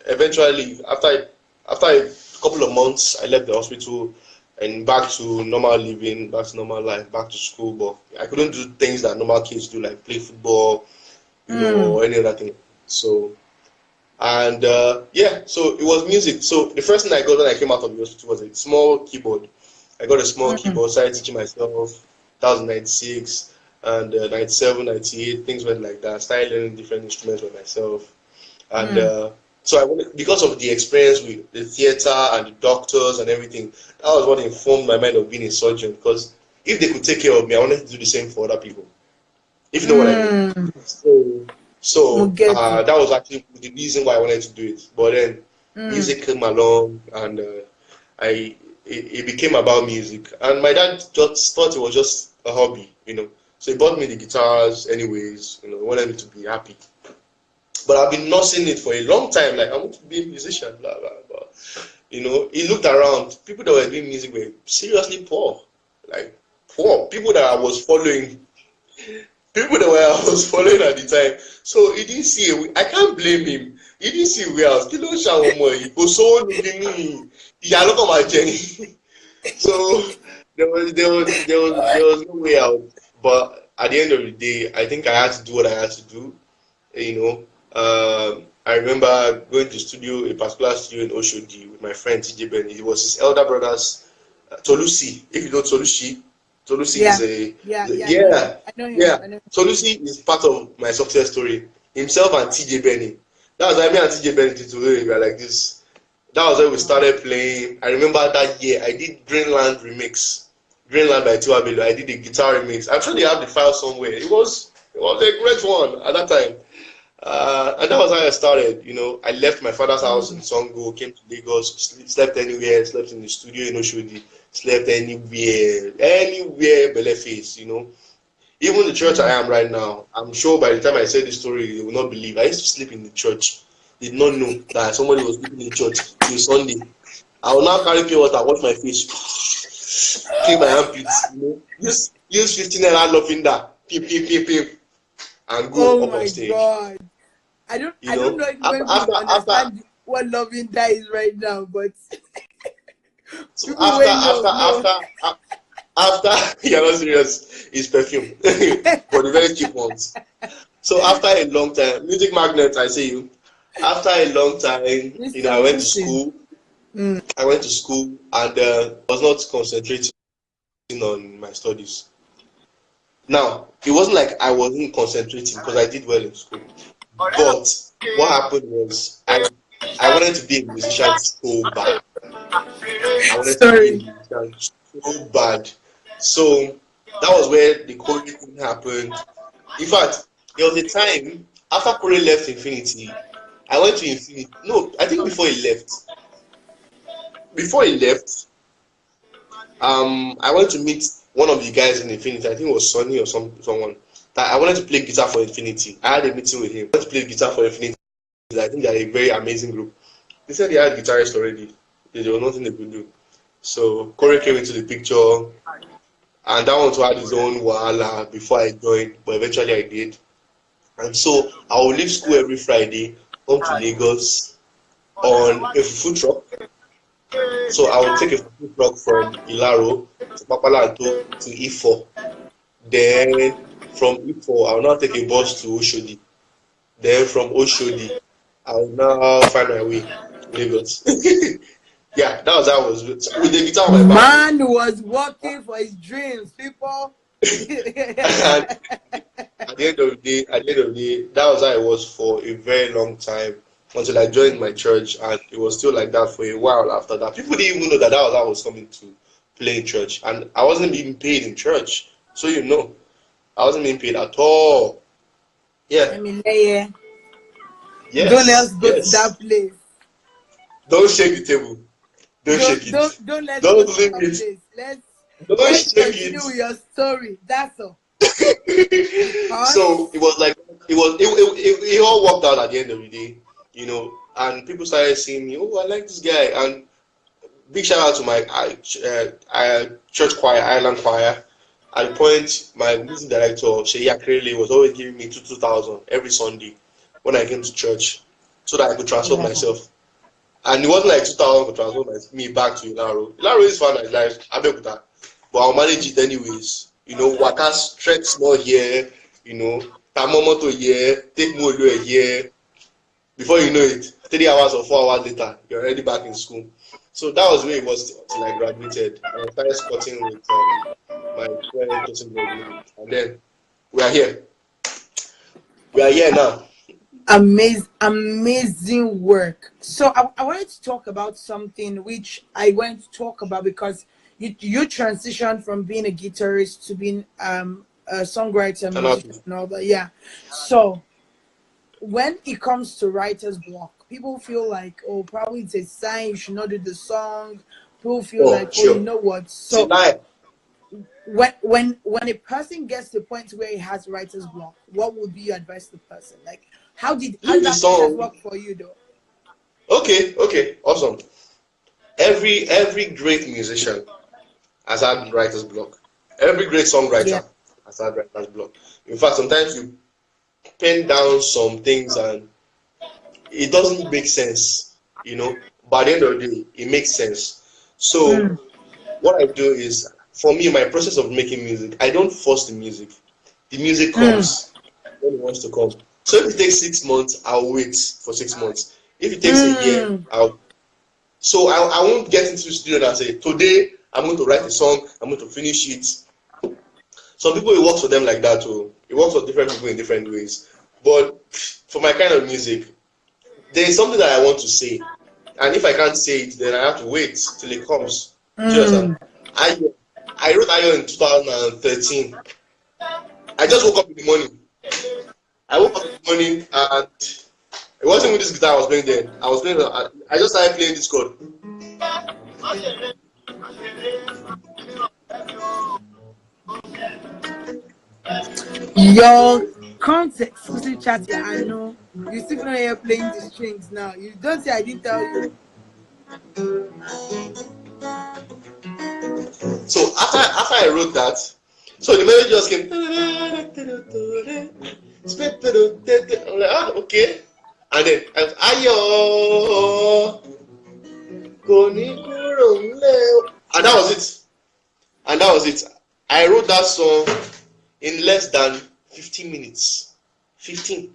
Eventually after a couple of months, I left the hospital and back to normal living, back to normal life, back to school. But I couldn't do things that normal kids do, like play football, or any other thing. So, and so it was music. So the first thing I got when I came out of the hospital was a small keyboard. I got a small keyboard, started teaching myself. That was 96, and 97, 98, things went like that. I started learning different instruments by myself. And So I wanted, because of the experience with the theater and the doctors and everything, that was what informed my mind of being a surgeon. Because if they could take care of me, I wanted to do the same for other people. If you know what I mean. Mm. So that was actually the reason why I wanted to do it. But then music came along, and it became about music. And my dad just thought it was just a hobby, you know. So he bought me the guitars, anyways. You know, wanted me to be happy. But I've been nursing it for a long time. Like, I want to be a musician, blah blah blah. You know, he looked around. People that were doing music were seriously poor, like poor. People that I was following, people that were I was following at the time. So he didn't see. I can't blame him. He didn't see where I was. Kí ló ń ṣàwọn ọmọ yìí? Kò sówó níbi ní ìyá ló kàn máa jẹ ní. So there was no way out. But at the end of the day, I think I had to do what I had to do. You know, I remember going to studio, a particular studio in Oshodi with my friend TJ Benny. It was his elder brother's Tolusi. If you know Tolusi, Tolusi is a I know him. I know him. Tolusi is part of my success story. Himself and TJ Benny. That was why me and TJ Benny today we were like this. That was when we started playing. I remember that year I did Greenland remix. Greenland by Tiwabelo. I did a guitar remix. I'm sure they have the file somewhere. It was a great one at that time. And that was how I started. You know, I left my father's house in Songo, came to Lagos, slept anywhere, slept in the studio in Oshodi, slept anywhere, Beleface, you know. Even the church I am right now, I'm sure by the time I say this story, you will not believe. I used to sleep in the church. Did not know that somebody was sleeping in the church till Sunday. I will now carry pure water, wash my face, clean my armpits, you know. Use 15 naira loving that, pip, and go up on stage. God. I don't know if when people understand what loving that is right now, but so after you're not serious, it's perfume for the very cheap ones. So after a long time, music magnet, I say you. After a long time, you know, I went to school. I went to school and was not concentrating on my studies. Now, it wasn't like I wasn't concentrating because I did well in school. But what happened was I wanted to be a musician so bad. I wanted to be a musician so bad. So that was where the Corey thing happened. In fact, there was a time after Corey left Infinity, I went to Infinity. No, I think before he left. Before he left, I went to meet one of the guys in Infinity. I think it was Sonny or someone. That I wanted to play guitar for Infinity. I had a meeting with him. I wanted to play guitar for Infinity. I think they're a very amazing group. They said they had Guitarist already. There was nothing they could do. So Corey came into the picture, and that one had his own wahala before I joined, but eventually I did. And so I would leave school every Friday, come to Lagos on a food truck. So I would take a food truck from Ilaro to Papalanto to E4. Then from E4, I will now take a bus to Oshodi. Then from Oshodi, I will now find my way to Lagos. Yeah, that was how I was with the guitar on my back. Man was working for his dreams, people. And at the end of the day, that was how it was for a very long time until I joined my church, and it was still like that for a while after that. People didn't even know that was how I was coming to play in church, and I wasn't being paid in church. So you know, I wasn't being paid at all. Yeah. Femi Leye. Yes. Don't let us go to that place. Don't shake the table. Don't shake it. Don't let don't us leave go it. to that place. Let's continue with your story. That's all. So it was like it all worked out at the end of the day, you know, and people started seeing me. Oh, I like this guy, and big shout out to my church choir, Island Choir. At the point, my music director Sheyi Akrele was always giving me 2,000 every Sunday when I came to church, so that I could transfer myself. And it wasn't like 2,000 to transfer me back to Ilaro. Ilaro is fun, it's like Abeokuta, but I'll manage it anyways. You know, waka stretch small here, you know, Tamomoto here, take Molo here. Before you know it, 3 hours or 4 hours later, you're already back in school. So that was where it was till I graduated. And I started sporting with my friend, and then we are here. We are here now. Amazing work. So I wanted to talk about something which I went to talk about because you transitioned from being a guitarist to being a songwriter, An musician, artist. and all that. Yeah. So when it comes to writer's block, people feel like, oh, probably it's a sign you should not do the song. People feel Oh, like, oh, you sure. know what? See, So like, when a person gets to the point where he has writer's block, what would be your advice to the person? Like, how leave did the that process song. work for you though? Okay, okay, awesome. Every great musician has had writer's block. Every great Yeah. songwriter has had writer's block. In fact, sometimes you pen down some things and it doesn't make sense, you know. By the end of the day, it makes sense. So Mm, what I do is, for me, my process of making music, I don't force the music. The music mm, comes when it wants to come. So if it takes 6 months, I'll wait for 6 months. If it takes a year, mm, I won't get into the studio and say, today I'm going to write a song, I'm going to finish it. Some people it works for them like that too. It works for different people in different ways. But for my kind of music, there is something that I want to say. And if I can't say it, then I have to wait till it comes. Do you understand? mm. I I wrote Ayo in 2013. I just woke up in the morning. I woke up in the morning and it wasn't with this guitar I was playing then. I was playing. I just started playing this chord. Your context exclusive chat here, I know. You still know you're playing the strings now. You don't say I didn't tell you. So after I wrote that, so the melody just came. I'm like, ah, okay. And then I was, Ayo, koni kuro nle. And that was it. And that was it. I wrote that song in less than 15 minutes. 15.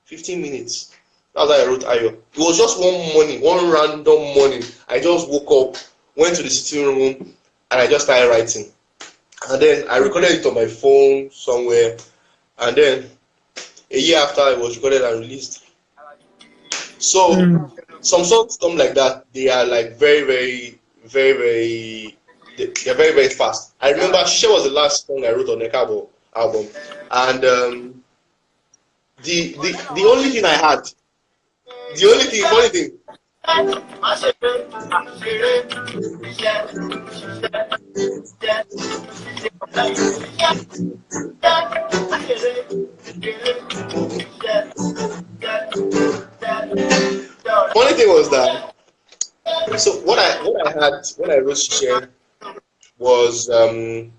15 minutes. That's how I wrote Ayo. It was just one morning, one random morning. I just woke up, went to the sitting room, and I just started writing. And then I recorded it on my phone somewhere. And then a year after it was recorded and released. So Mm. some songs come like that. They are like very, they're very fast. I remember Shisha was the last song I wrote on the album. And the only thing I had, the only thing, funny thing, funny thing was that, so what I had when I wrote Shisha was the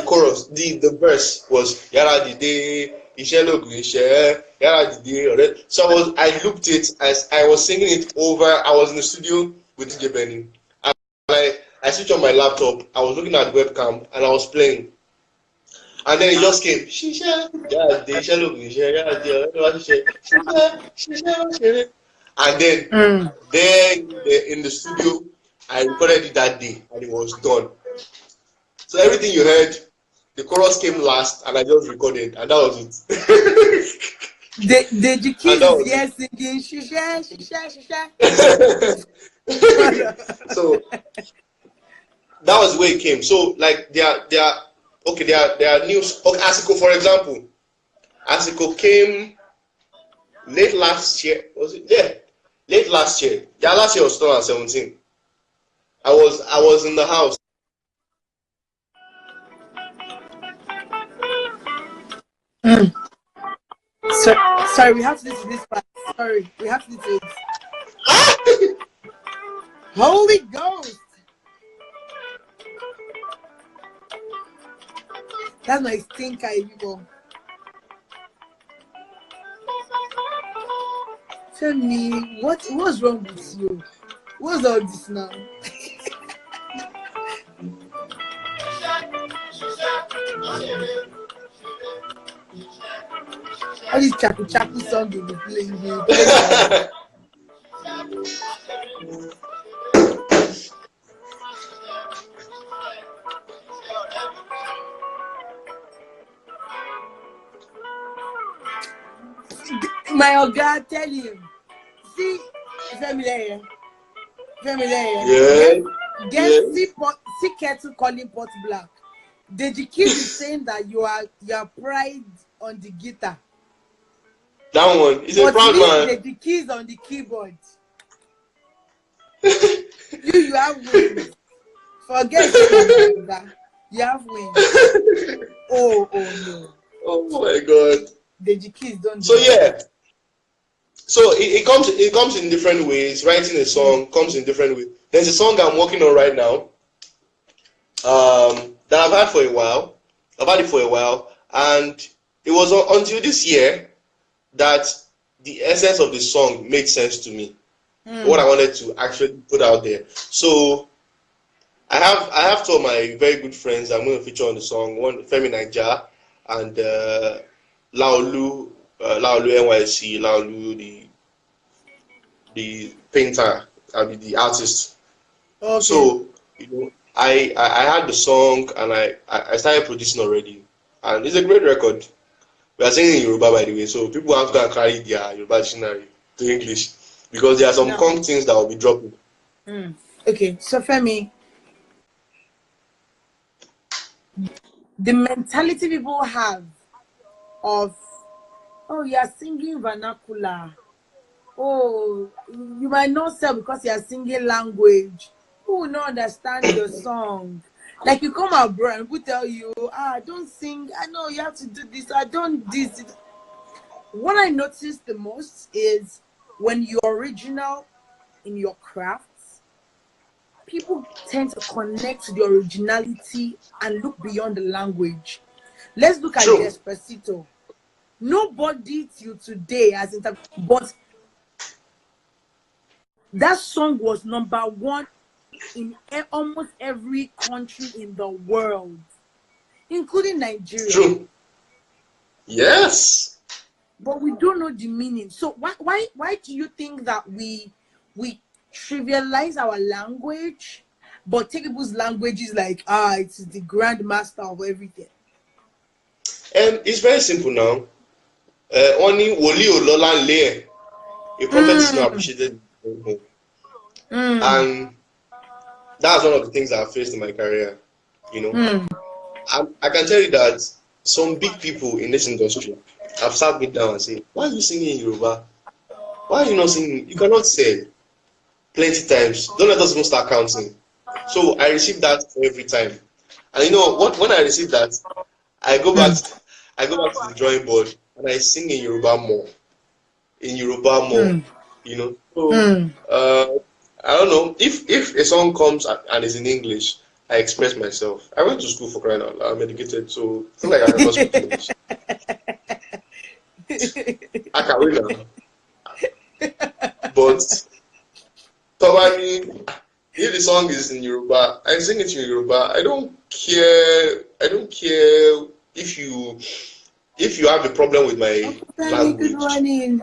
chorus, the verse was Yara Dide, Ishe Logun Ishe, Yara Dide, alright. So I looped it as I was singing it over. I was in the studio with DJ Benny. And I switched on my laptop. I was looking at the webcam and I was playing. And then it just came. Shisha, Yara Dide, Ishe Logun Ishe, Yara Dide, Shisha. And Mm. then in the studio, I recorded it that day and it was done. So everything you heard, the chorus came last, and I just recorded, and that was it. The And kid that is was here singing shisha shisha shisha. it. So that was the way it came. So like they are okay. They are news. Okay, Asiko, for example, Asiko came late last year. Was it? Yeah, late last year. Yeah, last year was 2017. I was in the house. Mm. So, sorry, we have to listen to this part. Sorry, we have to listen to it. Holy Ghost. That's my stinker, people. Tell me, what's wrong with you? What's all this now? All this chaku chaku song you be playing, now. My God, tell him. See, Femi Leye. Yeah, Get yeah. see kettle calling pot black. Deji Keys is saying that you are pride on the guitar. That one. He's a But proud leave man. Deji Keys on the keyboard. You have wings. Forget say na my oga. You have wings. Oh no. Oh my God. Deji Keys don't do So that. yeah. So it comes in different ways. Writing a song comes in different ways. There's a song I'm working on right now. That I've had for a while. I've had it for a while, and it was until this year that the essence of the song made sense to me. What I wanted to actually put out there. So I have two of my very good friends I'm going to feature on the song. One, Femi Leye, and Laolu NYC, Laolu the painter, I mean the artist. Okay. So I had the song, and I started producing already, and it's a great record. We are singing in Yoruba, by the way, so people have to go and carry their Yoruba dictionary to English, because there are some conk things that will be dropping. Okay, so Femi, the mentality people have of, oh, you are singing vernacular. Oh, you might not sell because you are singing language. Who will not understand your song? Like you come abroad and people tell you, don't sing. I know you have to do this. I don't this. What I noticed the most is when you're original in your crafts, people tend to connect to the originality and look beyond the language. Let's look at Despacito. Nobody till today has but that song was #1 in almost every country in the world, including Nigeria. True. Yes. But we don't know the meaning. So why do you think that we trivialize our language, but take people's languages like it's the grandmaster of everything? And it's very simple now. Only Woli Olola Leye, a prophet is not appreciated. And that's one of the things I've faced in my career. I can tell you that some big people in this industry have sat me down and say, why are you singing in Yoruba? Why are you not singing? You cannot say plenty times. Don't let us even start counting. So I receive that every time. And you know what? When I receive that, I go back to the drawing board and I sing in Yoruba more. So I don't know if a song comes and is in English, I express myself. I went to school for crying out loud. I'm educated, so it's not like I cannot speak English. I can read now. But probably if the song is in Yoruba, I sing it in Yoruba. I don't care if you have a problem with my language. Good morning.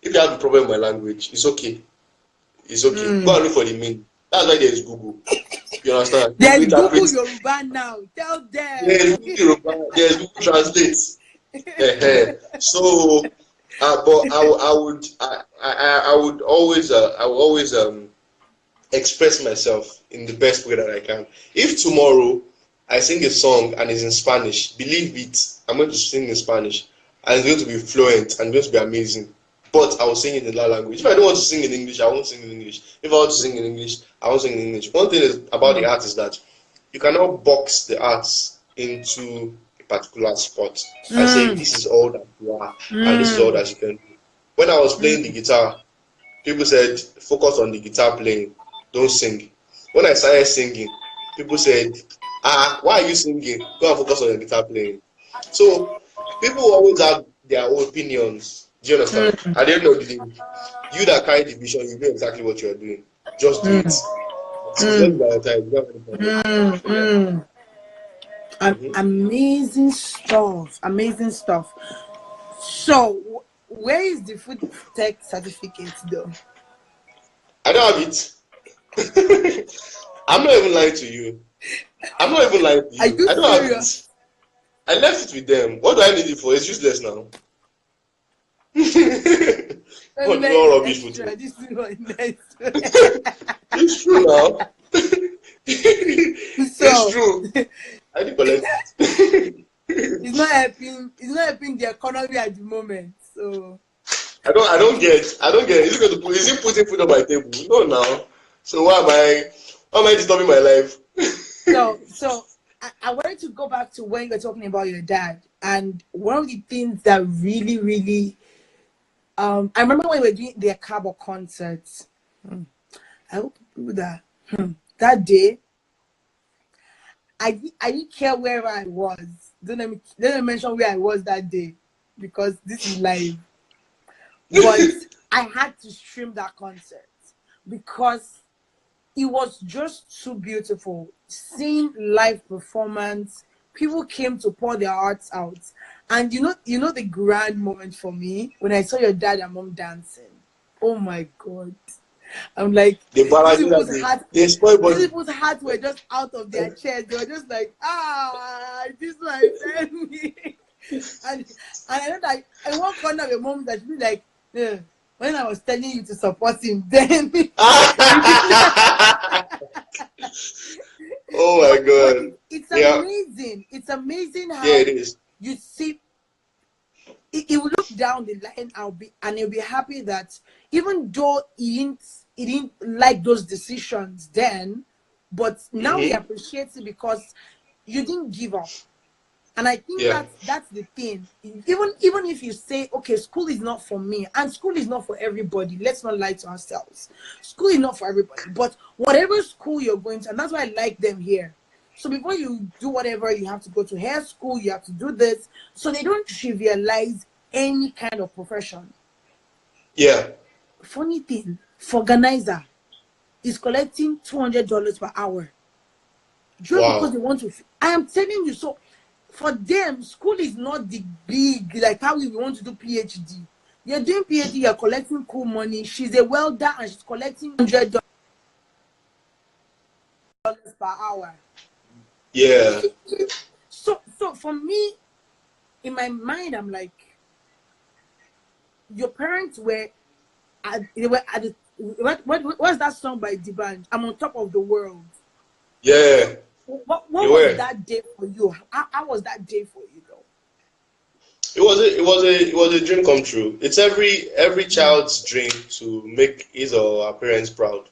If you have a problem with my language, it's okay. It's okay. Go and look for the meaning. That's why there is Google. You understand? There's Google Yoruba now. Tell them. There's Google Yoruba. There's Google Translate. So, but I would always express myself in the best way that I can. If tomorrow I sing a song and it's in Spanish, believe it, I'm going to sing in Spanish and it's going to be fluent and going to be amazing. But I will sing it in that language. If I don't want to sing in English, I won't sing in English. If I want to sing in English, I won't sing in English. One thing is about the art is that you cannot box the arts into a particular spot and say this is all that you are and this is all that you can do. When I was playing the guitar, people said focus on the guitar playing, don't sing. When I started singing, people said, why are you singing? Go and focus on your guitar playing. So people always have their own opinions. Do you understand? At the end of the day, you that carry the vision, you know exactly what you are doing. Just do it. Amazing stuff. Amazing stuff. So, where is the food tech certificate though? I don't have it. I'm not even lying to you. I'm not even lying to you. Are you I don't serious? have it. I left it with them. What do I need it for? It's useless now. Femi What Leye more is rubbish extra. footage? This is not extra. It's true now. It's So true. I did collect it. it's not helping. It's not helping the economy at the moment. So I don't get. Is it going to put? Is it putting food on my table? No, now. So why am I disturbing my life? I wanted to go back to when you were talking about your dad, and one of the things that really, really, I remember when we were doing the Cabo concerts. I hope people that that day, I didn't care where I was. Don't let me mention where I was that day because this is live. But I had to stream that concert because it was just too beautiful. Seeing live performance, people came to pour their hearts out. And you know the grand moment for me when I saw your dad and mom dancing. Oh my god. I'm like, They these balance people's that hearts they spoil these body. people's hearts were just out of their chest. They were just like, this one sent me. and I know that in one corner of your mom that be like, when I was telling you to support him, then Oh my but god. it's Yeah. amazing. It's amazing Yeah, how it is. you see he will look down the line. He'll be happy that even though he didn't like those decisions then, but now he Mm-hmm. appreciates it because you didn't give up. And I think Yeah. that's the thing. Even if you say, okay, school is not for me, and school is not for everybody. Let's not lie to ourselves. School is not for everybody. But whatever school you're going to, and that's why I like them here. So before you do whatever, you have to go to hair school, you have to do this. So they don't trivialize any kind of profession. Yeah. Funny thing, for organizer is collecting $200 per hour. Just because Wow. they want to. I am telling you, so for them, school is not the big, like how we want to do PhD. You're doing PhD, you're collecting cool money. She's a welder and she's collecting $100 per hour. Yeah. So for me, in my mind, I'm like, your parents were at the, what's that song by the band? I'm on top of the world. Yeah. What You was were. that day for you? How was that day for you though? It was a dream come true. It's every Mm, child's dream to make his or her parents proud.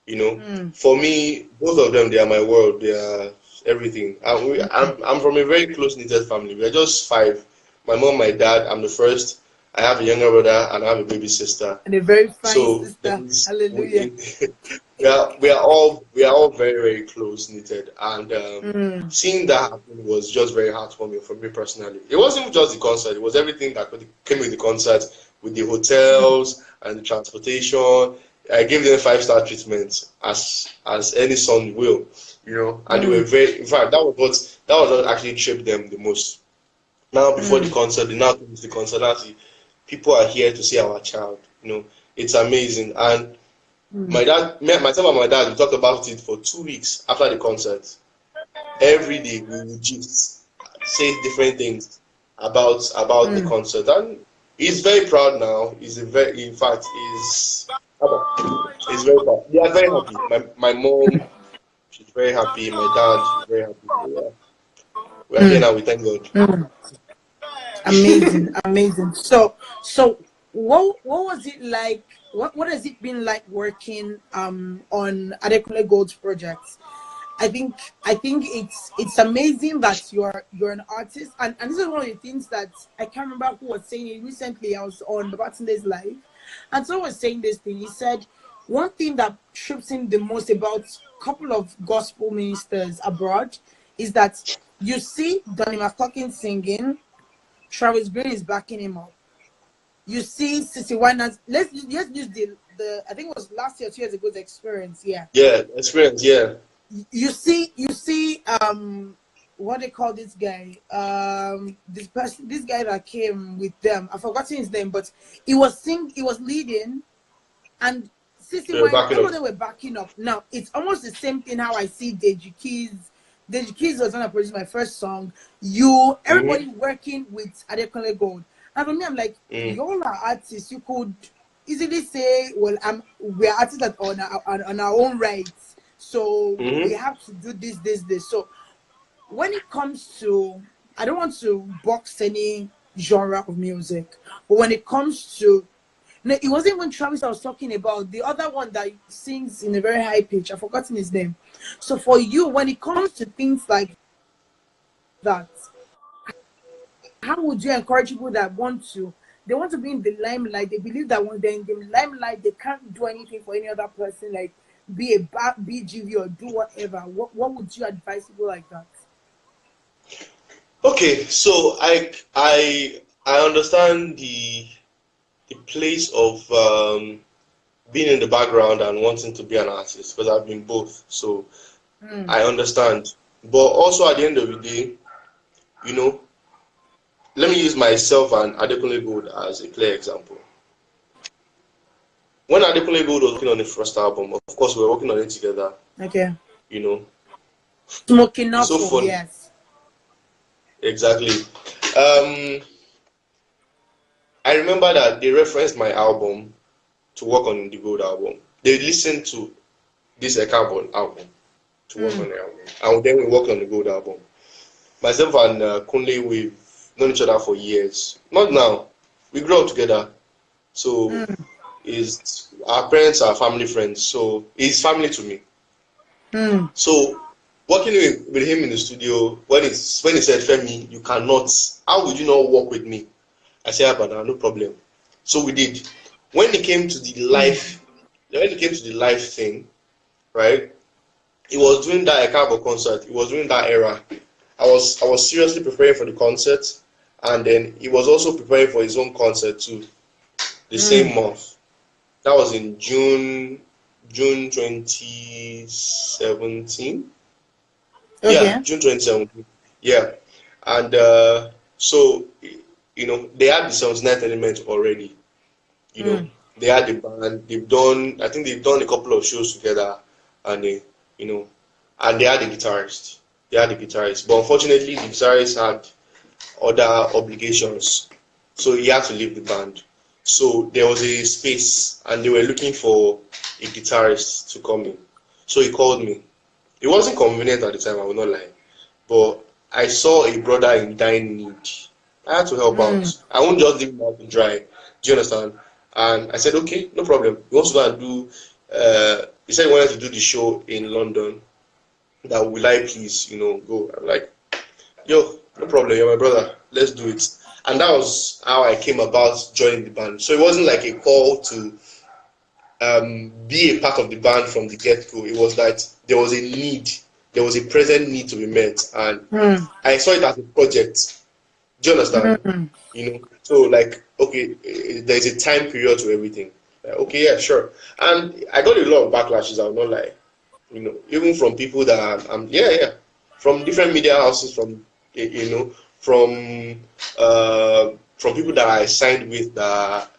You know, mm, for me, both of them, they are my world. They are everything. mm. I'm from a very close knitted family. We are just five. My mom, my dad. I'm the first. I have a younger brother and I have a baby sister. And a very fine So there sister. is Hallelujah. we are all very very close knitted, and Mm, seeing that happen was just very heartwarming for me personally. It wasn't just the concert; it was everything that came with the concert, with the mm, hotels and the transportation. I gave them 5-star treatment as any son will, and they were mm, very. In fact, that was what actually tripped them the most. Now, before the mm, concert, they now come to the concert. Now, see, people are here to see our child. It's amazing. And mm, myself and my dad, we talked about it for 2 weeks after the concert. Every day we would just say different things about the mm, concert, and he's very proud now. In fact, he's very proud. They are very happy. My mom, she's very happy. My dad, she's very happy. So, yeah, we are here mm, now. We thank God. mm. Amazing, amazing. So what was it like? What has it been like working on Adekunle Gold's projects? I think it's amazing that you're an artist, and this is one of the things that I can't remember who was saying it recently. I was on Babatunde's live, and someone was saying this thing. He said one thing that trips him the most about a couple of gospel ministers abroad is that you see Donny McClurkin singing, Travis Green is backing him up. You see Sissy Winans. Let's use the I think it was last year, 2 years ago's experience. Yeah, Yeah, experience. Yeah, you see what they call this guy, this guy that came with them, I've forgotten his name, but he was leading, and Sissy yeah, Wine, backing all up. of them were backing up. Now it's almost the same thing how I see Deji Keys was gonna produce my first song. Everybody Hmm. working with Adekunle Gold. And for me, I'm like, Mm. y'all are artists. You could easily say, well, we're artists on our own rights. So we Mm-hmm. have to do this. So when it comes to, I don't want to box any genre of music, but when it comes to, no, it wasn't even Travis I was talking about. The other one that sings in a very high pitch. I've forgotten his name. So for you, when it comes to things like that, how would you encourage people that they want to be in the limelight? They believe that when they're in the limelight, they can't do anything for any other person, like be a BGV or do whatever. What would you advise people like that? Okay, so I understand the place of being in the background and wanting to be an artist because I've been both. So Mm, I understand. But also at the end of the day, you know, let me use myself and Adekunle Gold as a clear example. When Adekunle Gold was working on the first album, of course we were working on it together, okay. you know. Smoking It's so knuckle, funny. yes. Exactly. Um I remember that they referenced my album to work on the Gold album. They listened to this Carbon album to work Mm, on the album. And then we worked on the Gold album. Myself and Kunle, we've known each other for years. Not now. We grew up together. So mm, is our parents are family friends. So he's family to me. mm, So working with him in the studio, when he said, Femi, you cannot, how would you not work with me? I said, but no problem. So we did. When it came to the mm, live, when it came to the live thing, right? It was during that Ekabo concert. It was during that era. I was seriously preparing for the concert, and then he was also preparing for his own concert too, the mm. same month. That was in June 2017. Yeah, Okay. June 2017. Yeah, and so they had the 79th element already. You know, Mm, they had the band. I think they've done a couple of shows together, and you know, and they had a guitarist. They had a guitarist, but unfortunately, the guitarist had other obligations, so he had to leave the band. So there was a space, and they were looking for a guitarist to come in. So he called me. It wasn't convenient at the time, I will not lie, but I saw a brother in dying need. I had to help mm, out. I won't just leave him out to dry. Do you understand? And I said, okay, no problem. He wants to go and do. He said he wanted to do the show in London. That will I please, go? I'm like, yo, no problem. You're my brother. Let's do it. And that was how I came about joining the band. So it wasn't like a call to be a part of the band from the get-go. It was that there was a need, there was a present need to be met, and mm, I saw it as a project. Do you understand? mm. So like, okay, there's a time period to everything. Like, okay, yeah, sure. And I got a lot of backlashes. I'll not lie. Even from people that yeah, yeah, from different media houses, from people that I signed with that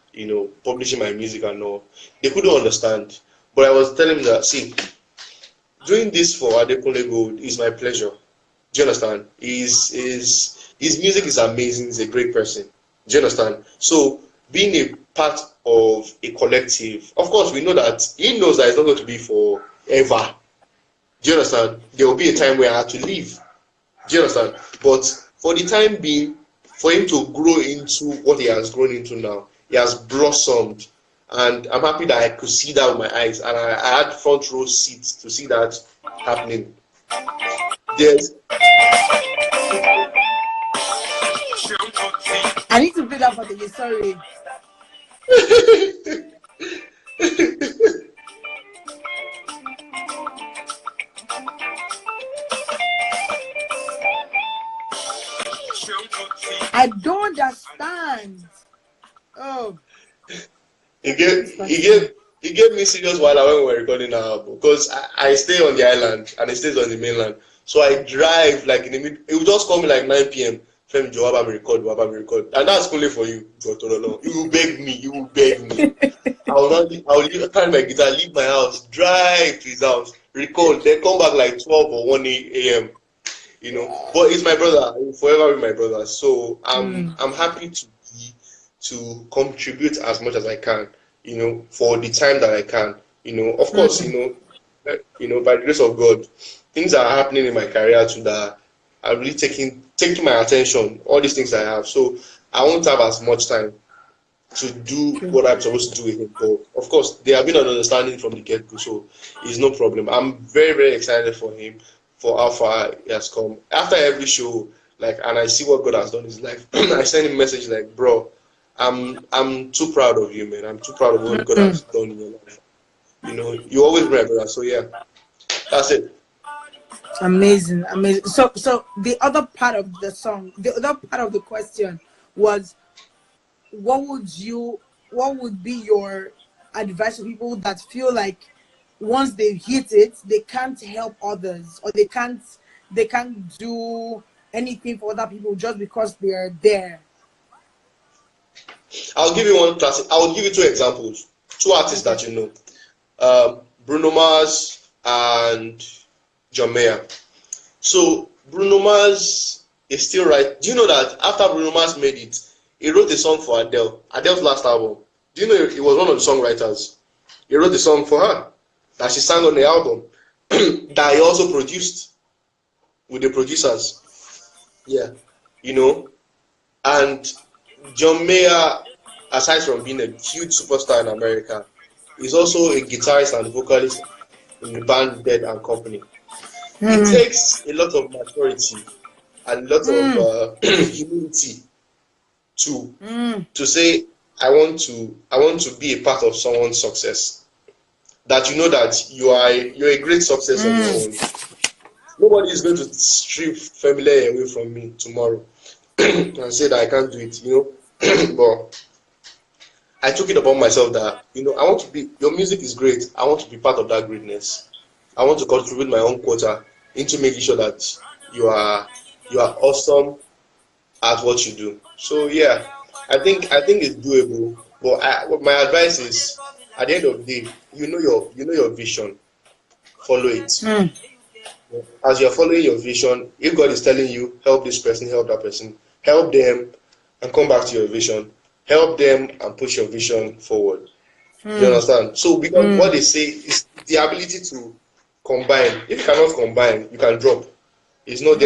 publishing my music and all. They couldn't understand, but I was telling them that, see, doing this for Adekunle Gold is my pleasure. Do you understand? His music is amazing. He's a great person. Do you understand? So being a part of a collective, of course, we know that he knows that it's not going to be forever. Do you understand? There will be a time where I have to leave. Do you understand? But for the time being, for him to grow into what he has grown into now, he has blossomed. And I'm happy that I could see that with my eyes. And I had front row seats to see that happening. There's I need to play that for you. Sorry. I don't understand. Oh, he gave this he person. gave he gave me serious while when we were recording our album because I stay on the island and he stays on the mainland. So I drive like in the mid. He would just call me like 9 p.m. Fem Joe, Waba me record, Waba me record, and that's only for you. But no, you will beg me, you will beg me. I will carry my guitar, leave my house, drive to his house, record, then come back like 12 or 1 a.m. But he's my brother. He will forever be my brother. So Mm, I'm happy to be. to contribute as much as I can, for the time that I can. Of course, by the grace of God, things are happening in my career too that are really taking my attention, all these things I have. So I won't have as much time to do Okay. what I'm supposed to do with him. But of course, there have been an understanding from the get-go, so it's no problem. I'm very, very excited for him, for how far he has come. After every show, and I see what God has done in his life, I send him a message like, bro, I'm too proud of you, man. I'm too proud of what God has done in your life. You always be my brother. So yeah, that's it. Amazing, amazing. So the other part of the song, the other part of the question was, what would be your advice to people that feel like once they hit it, they can't help others, or they can't do anything for other people just because they are there? I'll give you one classic. I'll give you two examples. Two artists Okay. that you know. Bruno Mars and John Mayer. So Bruno Mars is still right. Do you know that after Bruno Mars made it, he wrote a song for Adele, Adele's last album? Do you know he was one of the songwriters? He wrote a song for her that she sang on the album that he also produced with the producers. Yeah, and John Mayer, aside from being a huge superstar in America, is also a guitarist and vocalist in the band Dead and Company. It takes a lot of maturity and a lot of humility to say I want to be a part of someone's success. That you know that you're a great success on your own. Nobody is going to strip Femi Leye away from me tomorrow and say that I can't do it. But I took it upon myself that I want to be. Your music is great. I want to be part of that greatness. I want to contribute my own quota into making sure that you are awesome at what you do. So yeah, I think it's doable. But my advice is, at the end of the day, you know your vision. Follow it. As you're following your vision, if God is telling you help this person, help that person, help them and come back to your vision. Help them and push your vision forward. Do you understand? So because what they say is the ability to combine. If you cannot combine, you can drop. It's not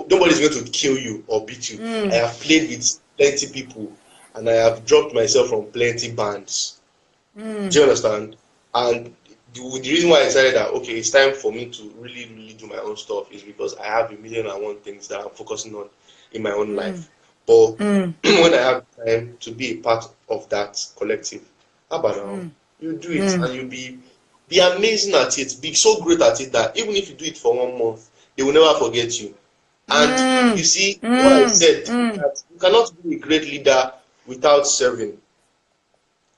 nobody's going to kill you or beat you. I have played with plenty people and I have dropped myself from plenty bands. Do you understand? And the reason why I decided that okay, it's time for me to really, really do my own stuff is because I have a million and one things that I'm focusing on in my own life. But when I have time to be a part of that collective, how about now? You do it and you be amazing at it, be so great at it that even if you do it for 1 month, they will never forget you. And you see what I said, that you cannot be a great leader without serving.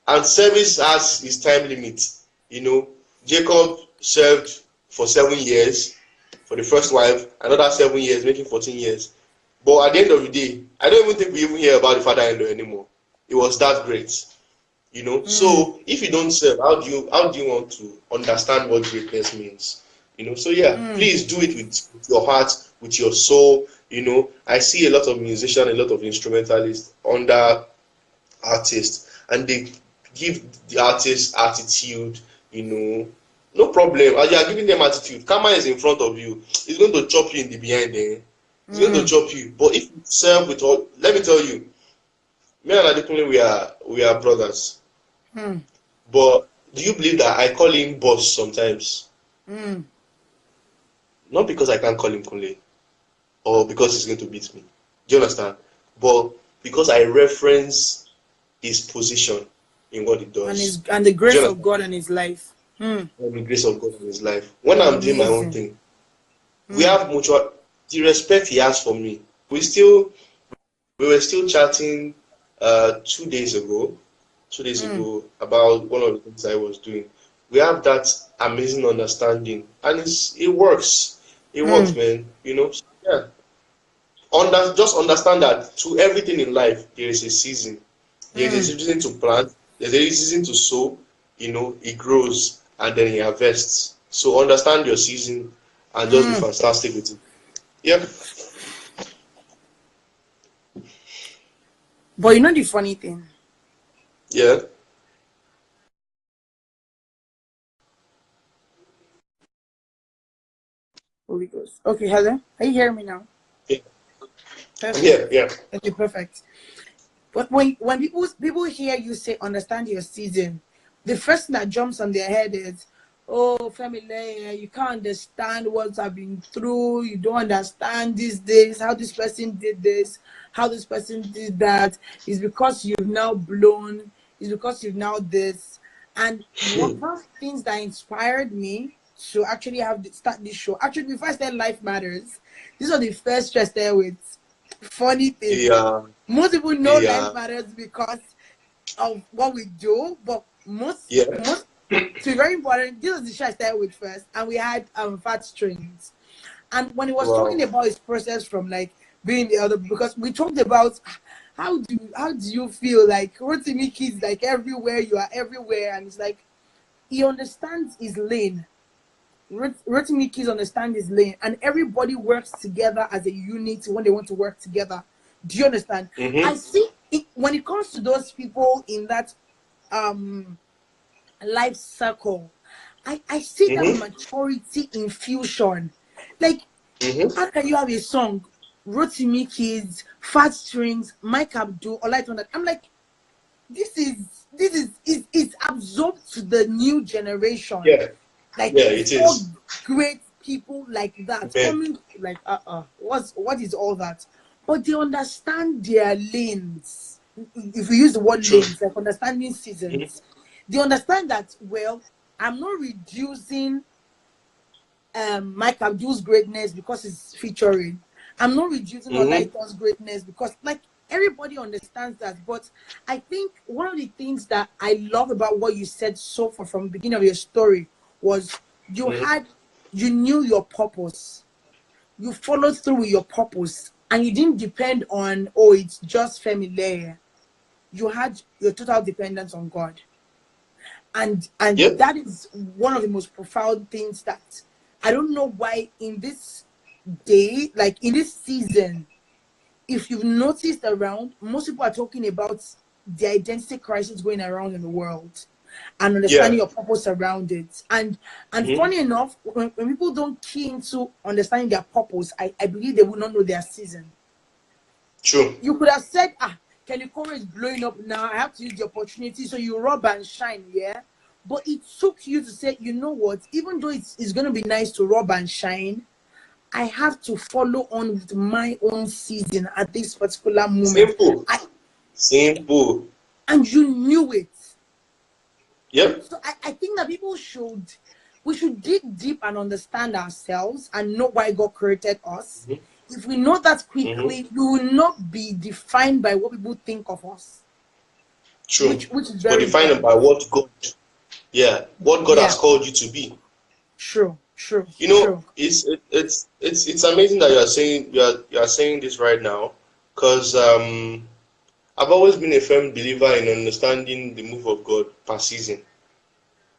And service has its time limit. Jacob served for 7 years for the first wife, another 7 years, making 14 years. But at the end of the day, I don't even think we even hear about the father-in-law anymore. It was that great. So if you don't serve, how do you want to understand what greatness means? So yeah, please do it with your heart, with your soul. I see a lot of musicians, a lot of instrumentalists under artists, and they give the artist attitude. No problem. As you are giving them attitude, karma is in front of you. It's going to chop you in the behind there. It's going to chop you. But if you serve with all, let me tell you, me and Adekunle, we are brothers. But do you believe that I call him boss sometimes? Not because I can't call him Kunle or because he's going to beat me. Do you understand? But because I reference his position in what he does. And the grace of God in his life. And the grace of God in his life. When I'm doing my own thing, we have mutual, the respect he has for me. We were still chatting 2 days ago about one of the things I was doing. We have that amazing understanding, and it works. It works, man. So, yeah. Just understand that to everything in life there is a season. There is a season to plant. There's a season to sow. It grows and then it harvests. So understand your season and just be fantastic with it. Yeah. But you know the funny thing? Yeah. Holy Ghost. Okay, hello. Are you hearing me now? Yeah. Perfect. Yeah. Yeah. Okay, perfect. But when people hear you say understand your season, the first thing that jumps on their head is, oh, Femi Leye, you can't understand what I've been through. You don't understand these days, how this person did this, how this person did that. It's because you've now blown. It's because you've now this. And one of the things that inspired me to actually start this show, actually before I started Life Matters, this was the first stress there with. Funny thing, Yeah. most people know Life Yeah. Matters because of what we do, but Yeah. to be very important, this was the show I started with first, and we had fat strings. And when he was talking Wow. about his process from like being the other, because we talked about how do you feel like Rotimi kids like everywhere, you are everywhere, and it's like he understands his lane. Rotimi kids understand his lane, and everybody works together as a unit when they want to work together. Do you understand? I Mm-hmm. see it, when it comes to those people in that um life circle, I see that Mm-hmm. maturity infusion. Like, Mm-hmm. how can you have a song, Rotimi Kids, Fat Strings, Mike Abdul, or like on that? I'm like, this is absorbed to the new generation. Yeah. Like Yeah. It four is. great people like that Man. coming, like what is all that? But they understand their lanes. If we use the word True. lanes, like understanding Mm-hmm. seasons, they understand that, well, I'm not reducing Mike Abdul's greatness because it's featuring. I'm not reducing Mm-hmm. Olaiton's greatness because like everybody understands that. But I think one of the things that I love about what you said so far from the beginning of your story was Mm-hmm. you knew your purpose. You followed through with your purpose and you didn't depend on, oh, it's just Femi Leye. You had your total dependence on God. And Yep. that is one of the most profound things that I don't know why in this day, like in this season, if you've noticed around, most people are talking about the identity crisis going around in the world and Yeah. understanding your purpose around it. And Mm-hmm. funny enough, when people don't key into understanding their purpose, I believe they will not know their season. True. You could have said, Kenny Core is blowing up now. I have to use the opportunity. So you rub and shine, yeah? But it took you to say, you know what? Even though it's going to be nice to rub and shine, I have to follow on with my own season at this particular moment. Simple. I Simple. And you knew it. Yep. So I think that we should dig deep and understand ourselves and know why God created us. Mm-hmm. If we know that Mm-hmm. quickly, we will not be defined by what people think of us, True. which is But very define it important. by what God, yeah, what God Yeah, has called you to be. true, true, You know, true. it's amazing that you are saying this right now, because I've always been a firm believer in understanding the move of God per season.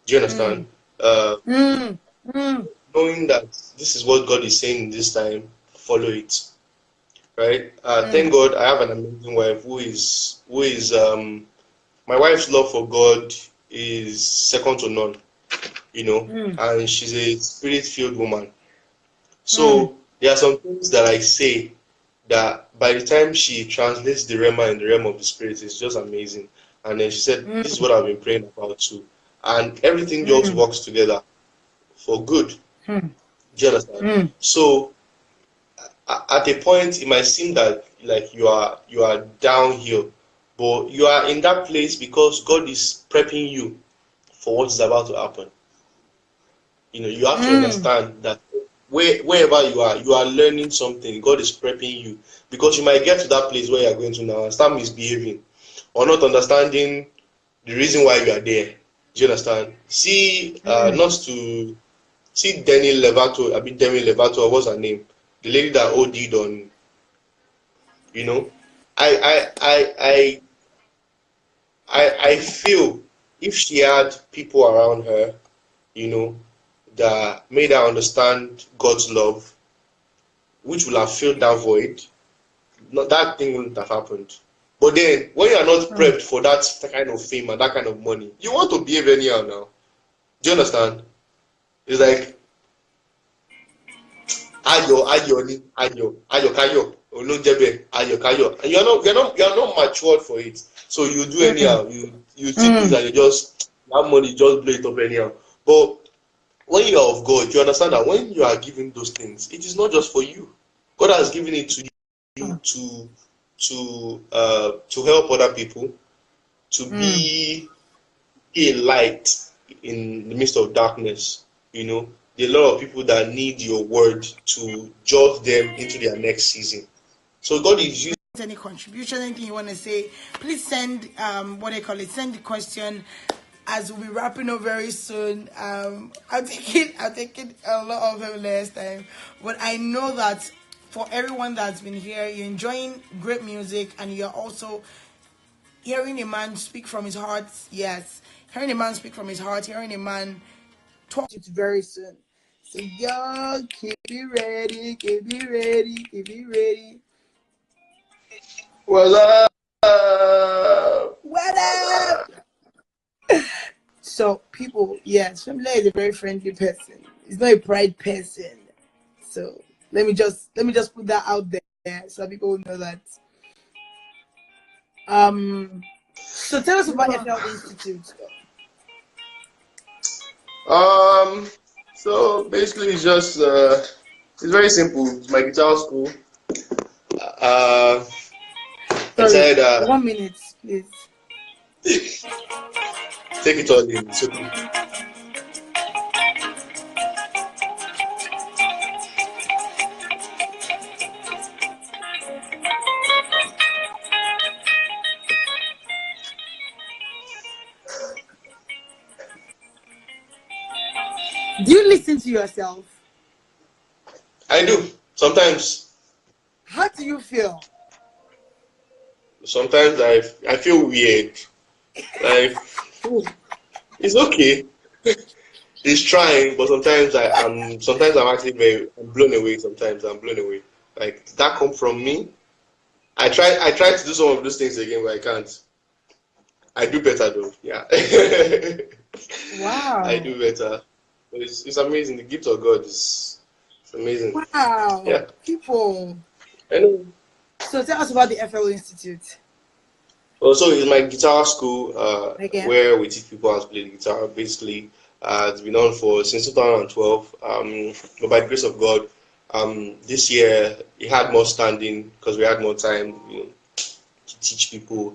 Do you understand? Mm, Uh, mm, mm, Knowing that this is what God is saying in this time, follow it. Right? mm, Thank God I have an amazing wife who is my wife's love for God is second to none, mm, and she's a spirit-filled woman. mm, So there are some things that I say that by the time she translates the Rema in the realm of the spirit, it's just amazing. And then she said, "This is mm, what I've been praying about too," and everything just mm, works together for good. mm, Do you understand? mm, So at a point, it might seem that like you are downhill, but you are in that place because God is prepping you for what is about to happen. You have to mm. understand that wherever you are learning something. God is prepping you because you might get to that place where you are going to now and start misbehaving or not understanding the reason why you are there. Do you understand? See, Mm. not to see Demi Levato, I mean Demi Levato, what's her name? The lady that OD'd on, you know. I I I I feel if she had people around her, you know, that made her understand God's love, which will have filled that void, not that thing wouldn't have happened. But then, when you are not prepped for that kind of fame and that kind of money, you want to behave anyhow now. Do you understand? It's like Kayo, Olonjebe, Ayo Kayo, and you're not matured for it. So you do anyhow. You see things and that money just blow it up anyhow. But when you are of God, you understand that when you are giving those things, it is not just for you. God has given it to you to help other people, to be a light in the midst of darkness. You know, there are a lot of people that need your word to jolt them into their next season. So God is using Any contribution, anything you want to say, please send what they call it, send the question, as we'll be wrapping up very soon. I'll take it a lot of them last time. But I know that for everyone that's been here, you're enjoying great music and you're also hearing a man speak from his heart. Yes. Hearing a man speak from his heart, hearing a man talk it very soon. So y'all keep it ready, keep it ready, keep it ready. what's up? What up? So people, yes, Femi Leye is a very friendly person. He's not a pride person. So let me just put that out there so people will know that. So tell us about FL Institute. So basically it's very simple. It's my guitar school. Uh, I Sorry, said 1 minute, please. take it all in. It's okay. Do you listen to yourself? I do. Sometimes. How do you feel? Sometimes I feel weird. Like it's okay. It's trying, but sometimes I'm actually I'm blown away. Sometimes I'm blown away. Like that come from me. I try to do some of those things again, but I can't. I do better though. Yeah. I Wow. do better. But it's amazing. The gift of God is it's amazing. Wow. Yeah. People. I know. So tell us about the FL Institute. Also, it's my guitar school Again. where we teach people how to play the guitar. Basically, it's been on for since 2012. But by the grace of God, this year it had more standing because we had more time, to teach people.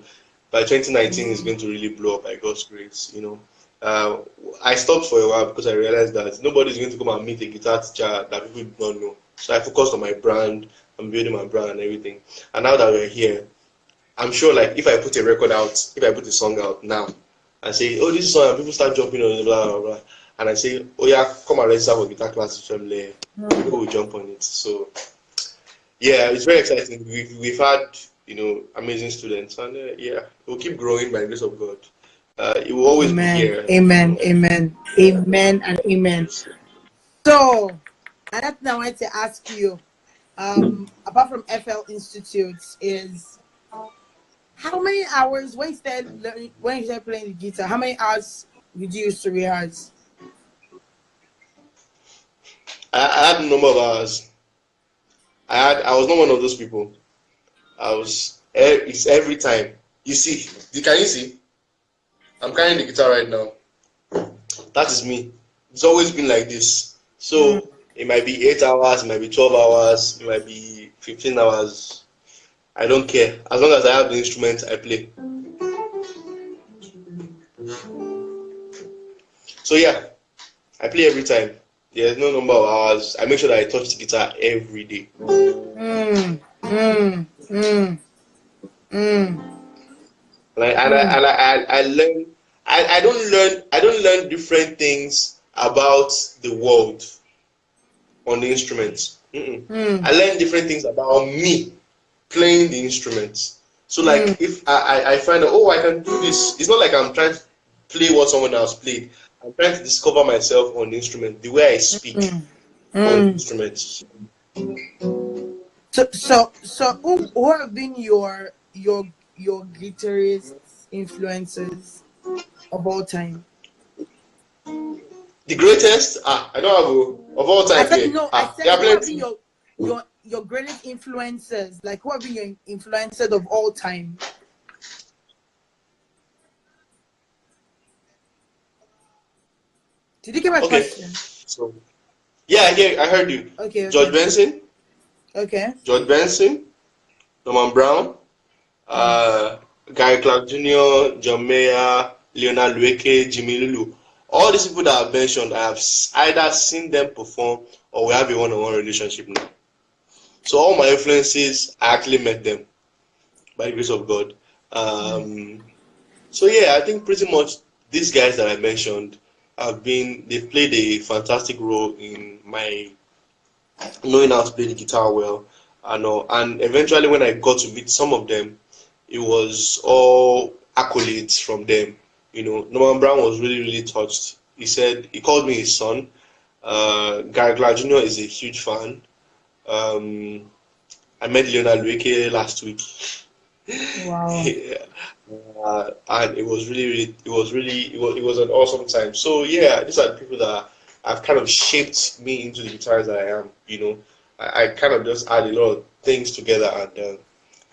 By 2019, it's going to really blow up by God's grace. Uh, I stopped for a while because I realized that nobody's going to come and meet a guitar teacher that people don't know. So I focused on my brand and building my brand and everything. And now that we're here, I'm sure like if I put a record out, if I put a song out now and say, oh, this song, and people start jumping on it, blah, blah, blah. And I say, oh yeah, come and register for guitar classes from there. People will jump on it. So yeah, it's very exciting. We've had, amazing students and yeah, we'll keep growing by the grace of God. It will always be Amen. here. Amen. Amen. Amen and amen. So another thing I wanted to ask you, apart from FL Institutes, is how many hours when you started playing the guitar, how many hours did you use to rehearse? I had a number of hours. I was not one of those people. It's every time. You see, can you see? I'm carrying the guitar right now. That is me. It's always been like this. So it might be 8 hours, it might be 12 hours, it might be 15 hours. I don't care. As long as I have the instrument, I play. So yeah, I play every time. There's no number of hours. I make sure that I touch the guitar every day. I learn. I don't learn different things about the world on the instrument. I learn different things about me playing the instruments. So like if I find out, oh, I can do this. It's not like I'm trying to play what someone else played. I'm trying to discover myself on the instrument, the way I speak on the instruments. So who have been your your guitarist influences of all time? The greatest? I don't have of all I time said here. no. I There said are who have been plenty. your greatest influencers? Like who have been your influencers of all time? Did you get my Okay. question? So yeah, I heard you. Okay, George okay, Benson, okay. George Benson, Norman Brown, Mm. uh, Gary Clark Jr., John Mayer, Leonard Lueke, Jimmy Lulu. All these people that I've mentioned, I have either seen them perform or we have a one-on-one relationship now. So all my influences, I actually met them by the grace of God. Mm. So yeah, I think pretty much these guys that I mentioned they've played a fantastic role in my knowing how to play the guitar well. I know, and eventually when I got to meet some of them, it was all accolades from them. Norman Brown was really, really touched. He called me his son. Gary Clark Jr. is a huge fan. Um, I met Leonard Lueke last week. Wow. And it was really, really, it was an awesome time. So yeah, these are the people that have kind of shaped me into the guitarist that I am. I kind of just add a lot of things together,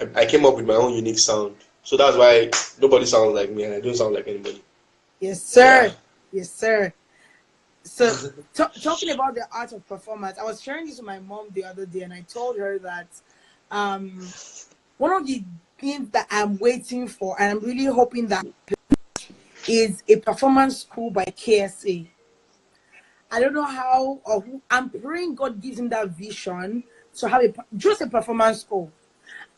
and I came up with my own unique sound. So that's why nobody sounds like me, and I don't sound like anybody. Yes, Yeah. sir. Yes, sir. So, talking about the art of performance, I was sharing this with my mom the other day, and I told her that um, one of the things that I'm waiting for, and I'm really hoping that is a performance school by KSA. I don't know how or who. I'm praying God gives him that vision to have just a performance school.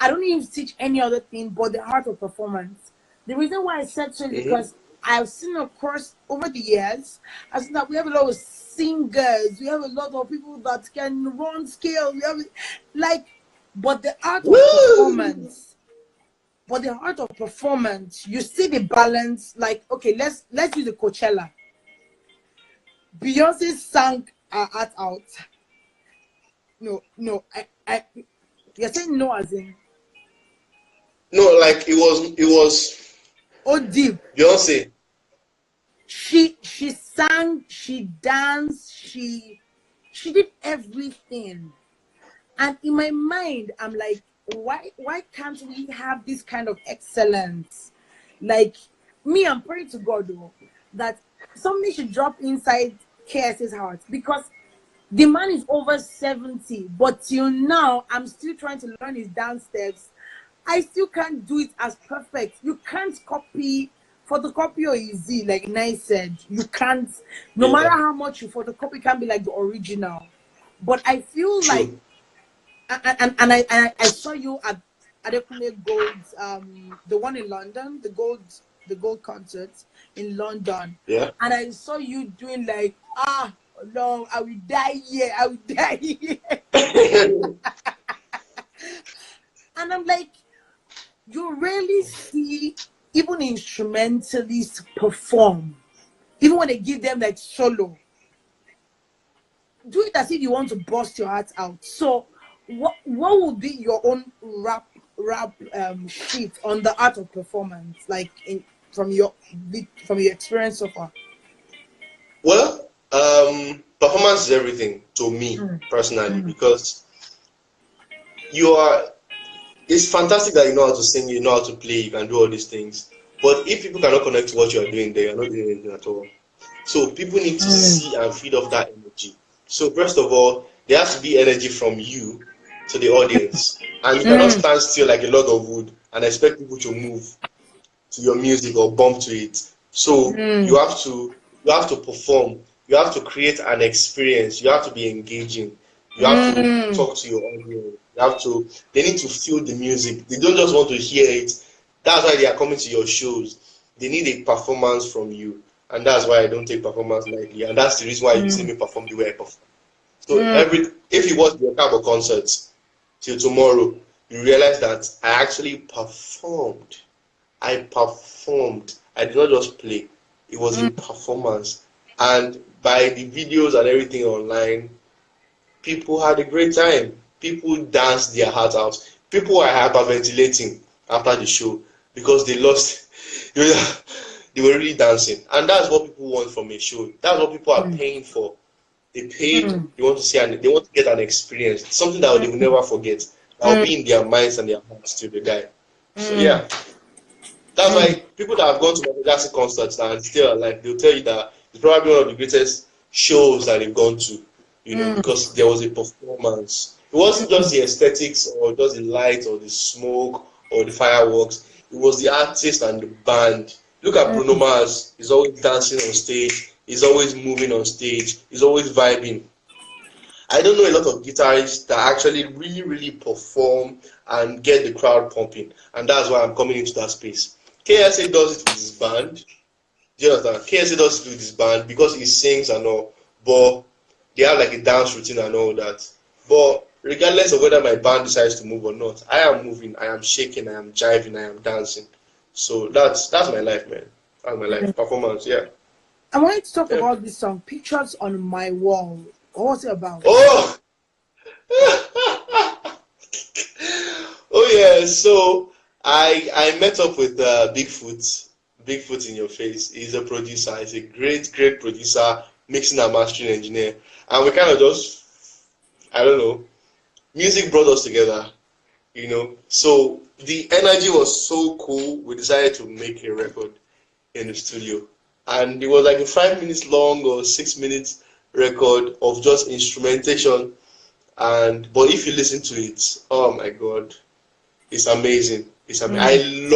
I don't even teach any other thing but the art of performance. The reason why I said so is Mm-hmm. because I've seen, of course, over the years, I've seen that we have a lot of singers, we have a lot of people that can run scale, we have like, but the art of Woo! performance, you see the balance. Like, okay, let's use the Coachella. Beyonce sang her heart out. No, I, you're saying no as in No, like it was oh deep. Beyonce. She sang, she danced, she did everything. And in my mind, I'm like, why can't we have this kind of excellence? Like me, I'm praying to God though that something should drop inside KS's heart, because the man is over 70, but till now, I'm still trying to learn his dance steps. I still can't do it as perfect. You can't copy, photocopy or easy, like Nice said. You can't, no matter Yeah, how much you photocopy, can be like the original. But I feel like, true. and I saw you at Adekunle Gold's, the one in London, the gold concert in London, Yeah. and I saw you doing like, no, I will die here, I will die here. And I'm like, you rarely see even instrumentalists perform, even when they give them like solo. Do it as if you want to bust your heart out. So, what would be your own rap sheet on the art of performance, like from your experience so far? Well, performance is everything to me Mm, personally mm, because you are. It's fantastic that you know how to sing, you know how to play, you can do all these things. But if people cannot connect to what you are doing, then you're not doing anything at all. So people need to mm, see and feed off that energy. So first of all, there has to be energy from you to the audience, and you cannot mm, stand still like a log of wood and expect people to move to your music or bump to it. So mm, you have to perform. You have to create an experience. You have to be engaging. You have to mm, talk to your audience. They need to feel the music. They don't just want to hear it. That's why they are coming to your shows. They need a performance from you. And that's why I don't take performance lightly. And that's the reason why you see mm, me perform the way I perform. So mm, if you watch the Okabo concerts till tomorrow, you realize that I actually performed. I performed. I did not just play. It was a mm, performance. And by the videos and everything online, people had a great time. People danced their hearts out. People were hyperventilating after the show. because they lost. They were really dancing, and that's what people want from a show. That's what people are paying for. They paid. They want to see, and they want to get an experience, something that they will never forget. That will be in their minds and their hearts to the guy. So yeah, that's why people that have gone to Michael Jackson concerts and still alive, they'll tell you that it's probably one of the greatest shows that they've gone to. You know, because there was a performance. It wasn't just the aesthetics or just the lights or the smoke or the fireworks. It was the artist and the band. Look at Bruno Mars. He's always dancing on stage. He's always moving on stage. He's always vibing. I don't know a lot of guitarists that actually really, really perform and get the crowd pumping. And that's why I'm coming into that space. KSA does it with his band. Do you understand? KSA does it with his band because he sings and all. But they have like a dance routine and all that. But regardless of whether my band decides to move or not, I am moving, I am shaking, I am jiving, I am dancing. So that's my life, man. That's my life. Performance, yeah. I wanted to talk about this song, Pictures on My Wall. What was it about? Oh! Oh yeah, so I met up with Bigfoot in your face. He's a producer. He's a great producer, mixing and mastering engineer, and we kind of just, I don't know, music brought us together, you know. So the energy was so cool. We decided to make a record in the studio, and it was like a 5 minutes long or 6 minutes record of just instrumentation. And but if you listen to it, oh my god, it's amazing. It's amazing.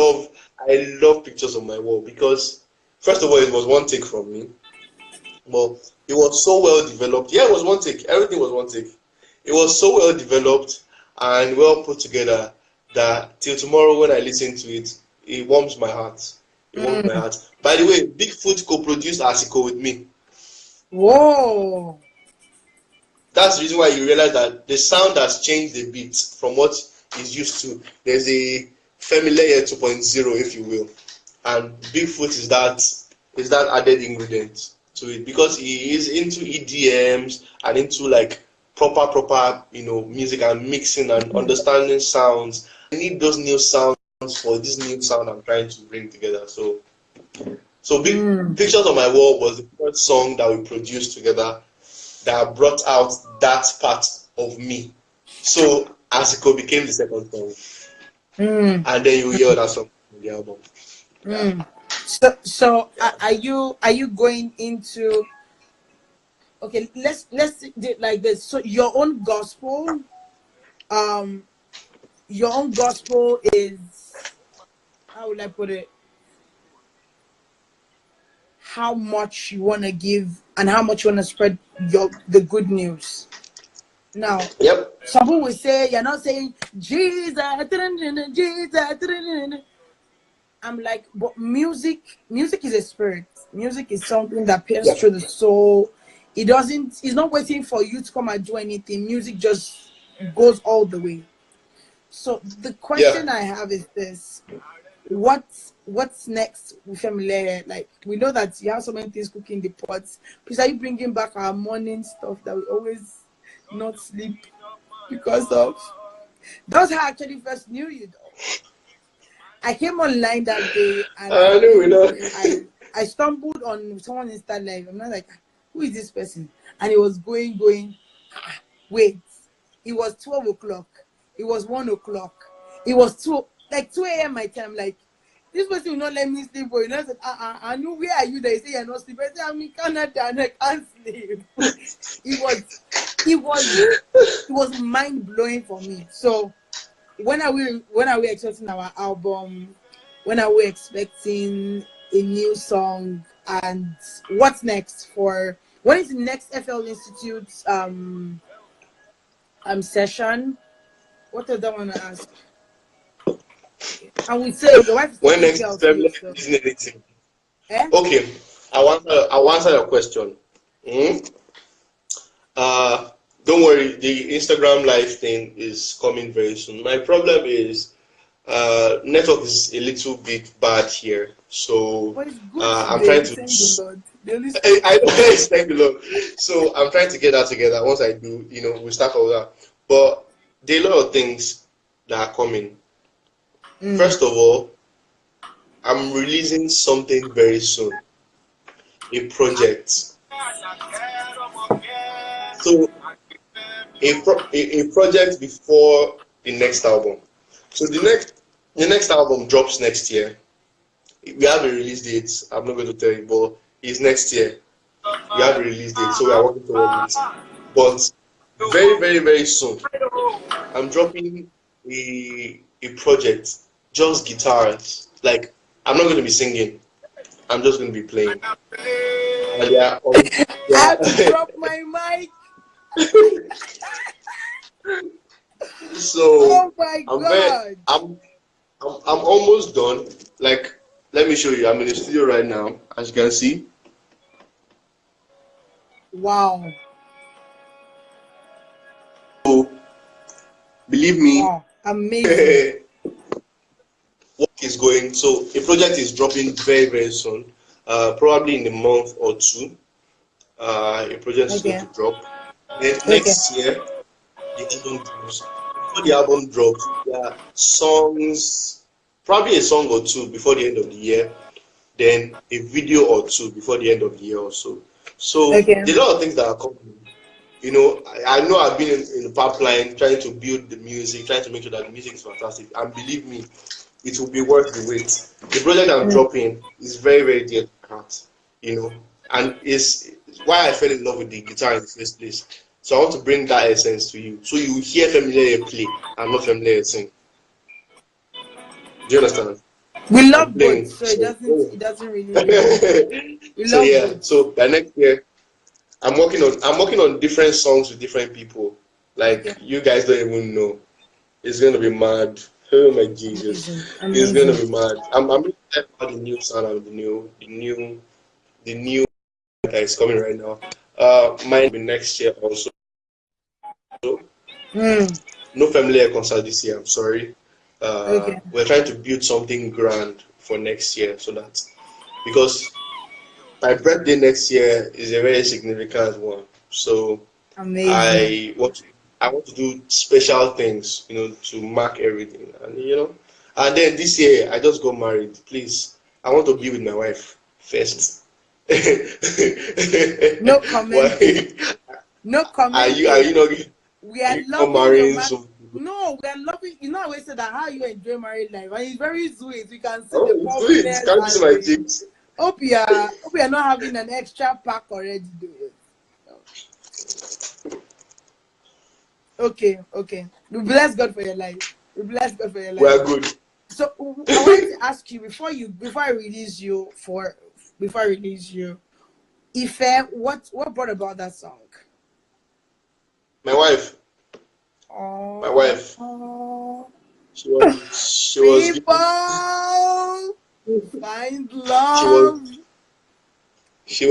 I love Pictures on My Wall because first of all, it was one take from me, but it was so well developed. Yeah, it was one take. Everything was one take. It was so well developed and well put together that till tomorrow when I listen to it, it warms my heart. It warms my heart. By the way, Bigfoot co-produced Asiko with me. Whoa! That's the reason why you realize that the sound has changed a bit from what is used to. There's a Femi Leye 2.0, if you will, and Bigfoot is that added ingredient to it because he is into EDMs and into like proper music and mixing and understanding sounds. I need those new sounds for this new sound I'm trying to bring together. So Pictures on My Wall was the first song that we produced together that brought out that part of me. So Asiko became the second song. And then you hear that song on the album. Yeah. So are you going into, okay, let's do it like this. So your own gospel is, how would I put it, how much you want to give and how much you want to spread the good news. Now, some people will say you're not saying Jesus, Jesus. I'm like, but music is a spirit. Music is something that pierces through the soul. It's not waiting for you to come and do anything. Music just goes all the way. So the question I have is this: what's next with Femi Leye? Like, we know that you have so many things cooking in the pots. Please, are you bringing back our morning stuff that we always not sleep because of? That's how I actually first knew you, though. I came online that day and I stumbled on someone's Insta live. I'm not like, who is this person? And it was going. Wait, it was 12 o'clock. It was 1 o'clock. It was 2 a.m. my time. Like, this person will not let me sleep. But you know, I said, I knew, where are you? They say you're not sleeping. I said, I'm in Canada and I can't sleep. It was mind blowing for me. So when are we expecting our album? When are we expecting a new song? And what's next when is the next FL Institute session? What does that want to ask? And we say your wife is when next isn't anything. Okay, I'll answer your question. Don't worry, the Instagram live thing is coming very soon. My problem is network is a little bit bad here, so I'm trying to. I don't expect the Lord, so I'm trying to get that together. Once I do, we start all that. But there are a lot of things that are coming. First of all, I'm releasing something very soon, a project. So a project before the next album. So the next album drops next year. We have a release date. I'm not going to tell you, but it's next year. We have a release date, so we are working towards it. But very, very, very soon, I'm dropping a project, just guitars. Like I'm not going to be singing. I'm just going to be playing. And yeah, I have to drop my mic. So Oh my I'm very, God. I'm almost done. Like, let me show you. I'm in the studio right now, as you can see. Wow. So believe me, Wow. Amazing. work is going. So a project is dropping very, very soon. Probably in a month or two. A project is going Okay. to drop. Then Okay. next year, the album drops. Before the album drops, there are songs, probably a song or two before the end of the year. Then a video or two before the end of the year or so. So Okay. there are a lot of things that are coming. You know, I know I've been in the pipeline trying to build the music, trying to make sure that the music is fantastic. And believe me, it will be worth the wait. The project I'm dropping is very, very dear to my heart, you know, and it's why I fell in love with the guitar in the first place. So I want to bring that essence to you. So you hear Femi Leye play and not Femi Leye sing. Do you understand? We I'm love both, playing. so So, it doesn't really matter. We so love yeah. both. So by next year, I'm working on different songs with different people. Okay. Like you guys don't even know. It's gonna be mad. Oh my Amazing. Jesus. It's gonna Amazing. be mad. I'm really excited about the new sound and the new that is coming right now. Mine will be next year also. Mm. No family air concert this year, I'm sorry. Okay. We're trying to build something grand for next year so that because my birthday next year is a very significant one. So Amazing. I want to do special things, to mark everything, and then this year I just got married. Please, I want to be with my wife first. No commenting. Why No are you commenting. not We are are you not loving your marrying man. some? No, we are loving. You know, I always said that how you enjoy married life, and it's very sweet. We can see Oh, the it's sweet. puffiness Can't you see and my the. cheeks? Hope you are not having an extra pack already. Okay, okay. We bless God for your life. We bless God for your We life. are good. So I wanted to ask you before I release you Ife, what brought about that song? My wife, my wife, Oh, she was people find she was love. she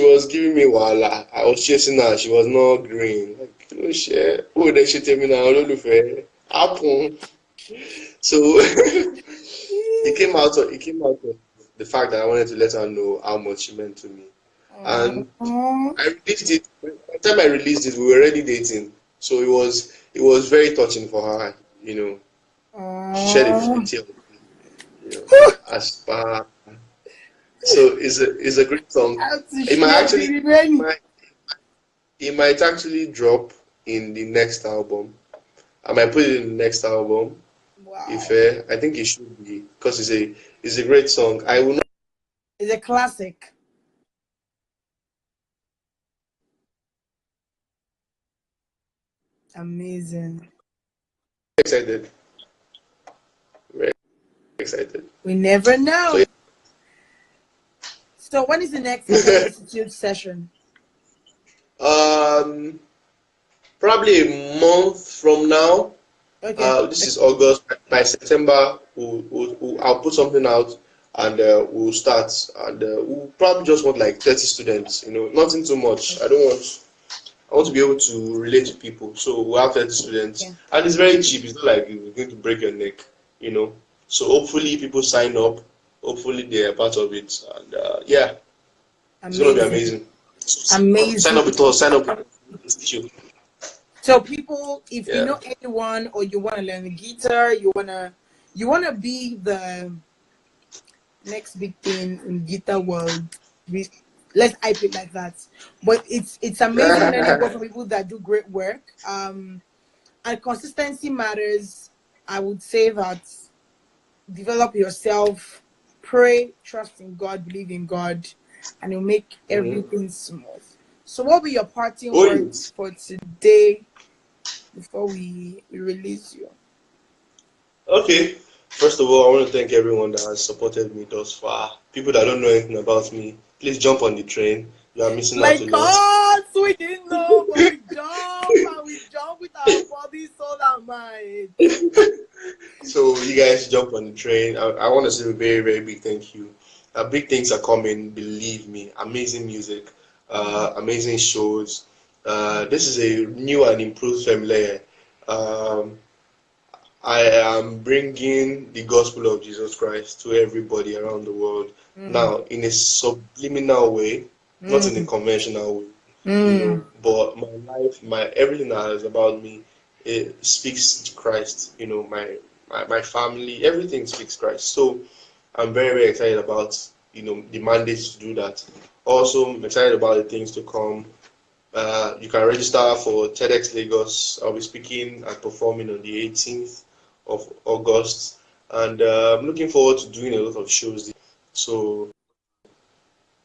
was giving me wahala. I was chasing her. She was not agreeing. Like, share. Oh, then she tell me now, Ololufe, happen. So it came out of the fact that I wanted to let her know how much she meant to me. And Oh, I released it. By the time I released it, we were already dating. So it was very touching for her. She shed a few oh. tears. You know, as per. So it's a great song. How to It might share actually the it rain. might it might actually drop in the next album. I might put it in the next album. If Wow. I think it should be because it's a great song. I will not It's a classic. Amazing. be excited. Very excited. We never So know. So when is the next Ife yeah. Institute session? um Probably a month from now. Okay. This is August. By September, I'll put something out and we'll start. And we'll probably just want like 30 students. Nothing too much. I want to be able to relate to people. So we'll have 30 students, Okay. and it's very cheap. It's not like you're going to break your neck. So hopefully people sign up. Hopefully they're part of it, and yeah, it's gonna be Amazing. amazing. So sign Amazing. up with us. Sign up with us. So people, if you Yeah. know anyone or you want to learn the guitar, you wanna be the next big thing in guitar world. Let's hype it like that. But it's amazing learning work from people that do great work. And consistency matters. I would say that develop yourself, pray, trust in God, believe in God, and it'll make everything smooth. So what will your parting words for today before we release you? Okay. First of all, I want to thank everyone that has supported me thus far. People that don't know anything about me, please jump on the train. You are missing out a Like lot. us, we didn't know, but we jump and we jump with our body, soul, and mind. So you guys jump on the train. I want to say a very, very big thank you. Big things are coming, believe me. Amazing music, amazing shows. This is a new and improved Femi Leye. I am bringing the gospel of Jesus Christ to everybody around the world. Now, in a subliminal way, not in a conventional way, but my life, my everything that is about me, it speaks to Christ. My family, everything speaks Christ. So I'm very, very excited about, the mandate to do that. Also, I'm excited about the things to come. You can register for TEDx Lagos. I'll be speaking and performing on the 18th of August, and I'm looking forward to doing a lot of shows. So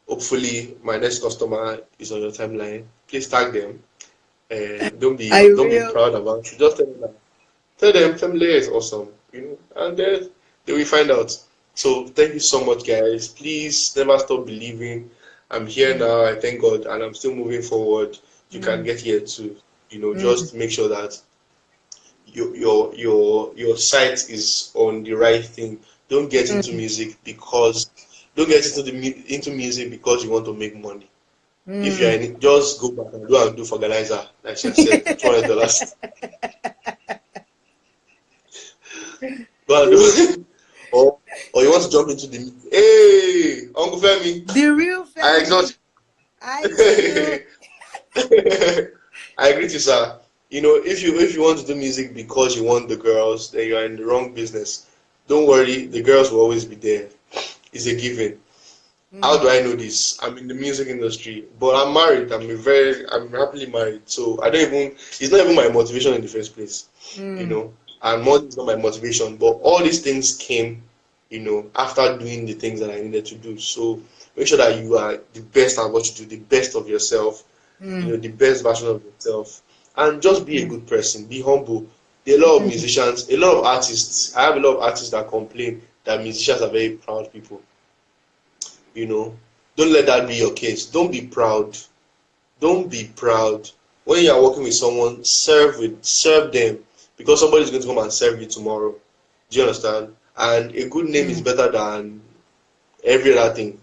hopefully, my next customer is on your timeline. Please tag them, and don't be proud about it. Just tell them family is awesome, and then they will find out. So thank you so much, guys. Please never stop believing. I'm here now. I thank God, and I'm still moving forward. You can get here too. Just make sure that your sight is on the right thing. Don't get into music because don't get into music because you want to make money. If you're in it, just go back and do for organizer, like she said, $200. Go and do or you want to jump into the hey Uncle Femi. The real Femi. I exalt you. I agree with you, sir. If you want to do music because you want the girls, then you are in the wrong business. Don't worry, the girls will always be there. It's a given. How do I know this? I'm in the music industry, but I'm married. I'm happily married. So it's not even my motivation in the first place. And money is not my motivation. But all these things came, after doing the things that I needed to do. So make sure that you are the best at what you do, the best of yourself, the best version of yourself. And just be a good person. Be humble. There are a lot of musicians, a lot of artists. I have a lot of artists that complain that musicians are very proud people. Don't let that be your case. Don't be proud. Don't be proud. When you are working with someone, serve them, because somebody is going to come and serve you tomorrow. Do you understand? And a good name is better than every other thing.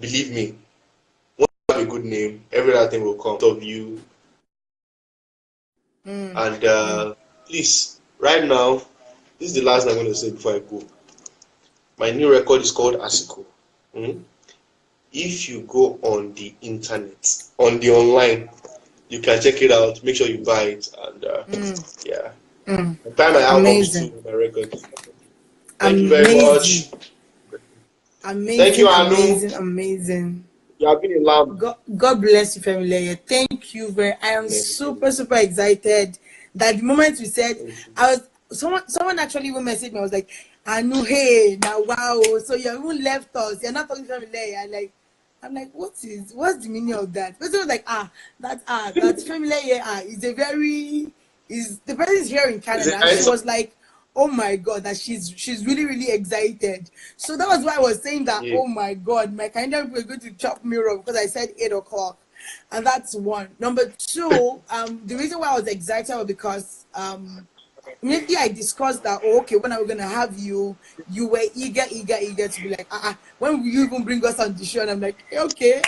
Believe me. Once you have a good name, every other thing will come out of you. And please, right now, this is the last thing I'm going to say before I go. My new record is called Asiko. If you go on the internet, on the online, you can check it out. Make sure you buy it, and yeah, and buy my albums too, my records. Thank you very much. Thank you, Aanu. Amazing. You have been a lamb. God bless you, Femi Leye. Thank you very. I am super excited that the moment you said, someone actually even messaged me. I was like, Aanu, hey, now wow, so you even left us. You're not talking to Femi Leye. I'm like, what's the meaning of that? But it was like, that's Femi Leye. Is the person is here in Canada. And she was like, oh my God, that she's really excited. So that was why I was saying that, oh my God, my Canadian people are going to chop me up because I said 8 o'clock. And that's one. Number two, the reason why I was excited was because immediately I discussed that, okay, when are we gonna have you? You were eager to be like, when will you even bring us on the show? And I'm like, okay,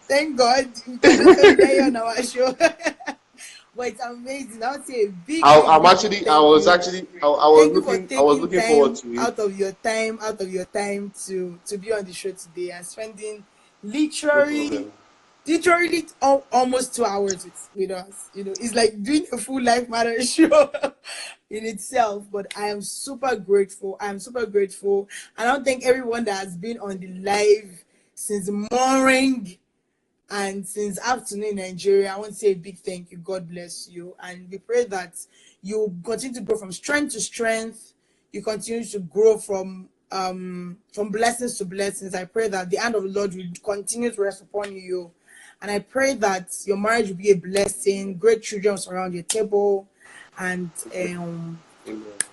thank God we can do Femi on our show. But it's amazing. I would say a big I was looking forward to it. Out of your time to be on the show today and spending literally literally almost 2 hours with us. You know, it's like doing a full Life Matters show in itself. But I am super grateful. I am super grateful. And I don't thank everyone that has been on the live since morning and since afternoon in Nigeria. I want to say a big thank you. God bless you. And we pray that you continue to grow from strength to strength. You continue to grow from blessings to blessings. I pray that the hand of the Lord will continue to rest upon you. And I pray that your marriage will be a blessing, great children will surround your table, and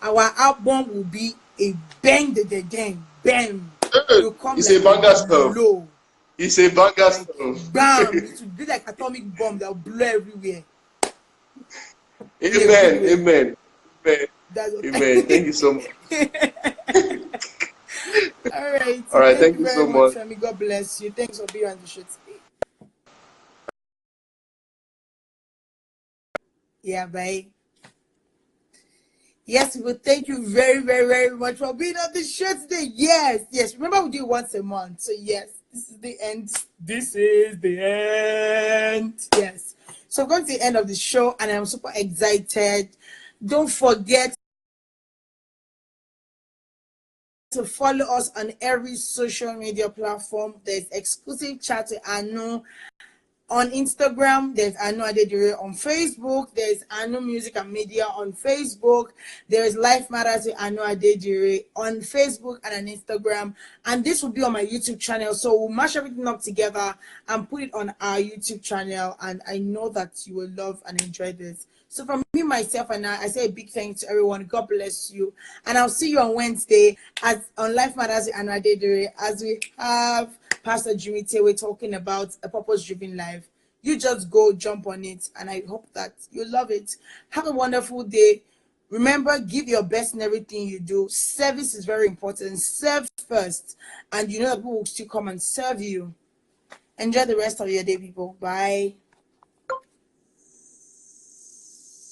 our album will be a bang the dang bang. It will come It's like a banger stuff. blow. It's a banger Like stuff. bam! It will be like atomic bomb that will blow everywhere. Amen. Amen. Amen. That's what Amen. Thank you so much. All right. All right. Thank Thank you you very so much, much. Femi. God bless you. Thanks for being on the show today. Yeah, bye. Yes, well, thank you very, very, very much for being on the show today. Yes, yes. Remember, we do it once a month. So, yes, this is the end. This is the end. Yes. So, I'm going to the end of the show, and I'm super excited. Don't forget to follow us on every social media platform. There's exclusive chat to Aanu on Instagram. There's Aanu Adedire on Facebook. There's Aanu Music and Media on Facebook. There's Life Matters with Aanu Adedire on Facebook and on Instagram. And this will be on my YouTube channel. So we'll mash everything up together and put it on our YouTube channel. And I know that you will love and enjoy this. So from me, myself, and I say a big thanks to everyone. God bless you. And I'll see you on Wednesday on Life Matters with Aanu Adedire as we have Pastor Jimmy Tewe talking about a purpose-driven life. You just go jump on it, and I hope that you love it. Have a wonderful day. Remember, give your best in everything you do. Service is very important. Serve first, and you know that people will still come and serve you. Enjoy the rest of your day, people. Bye.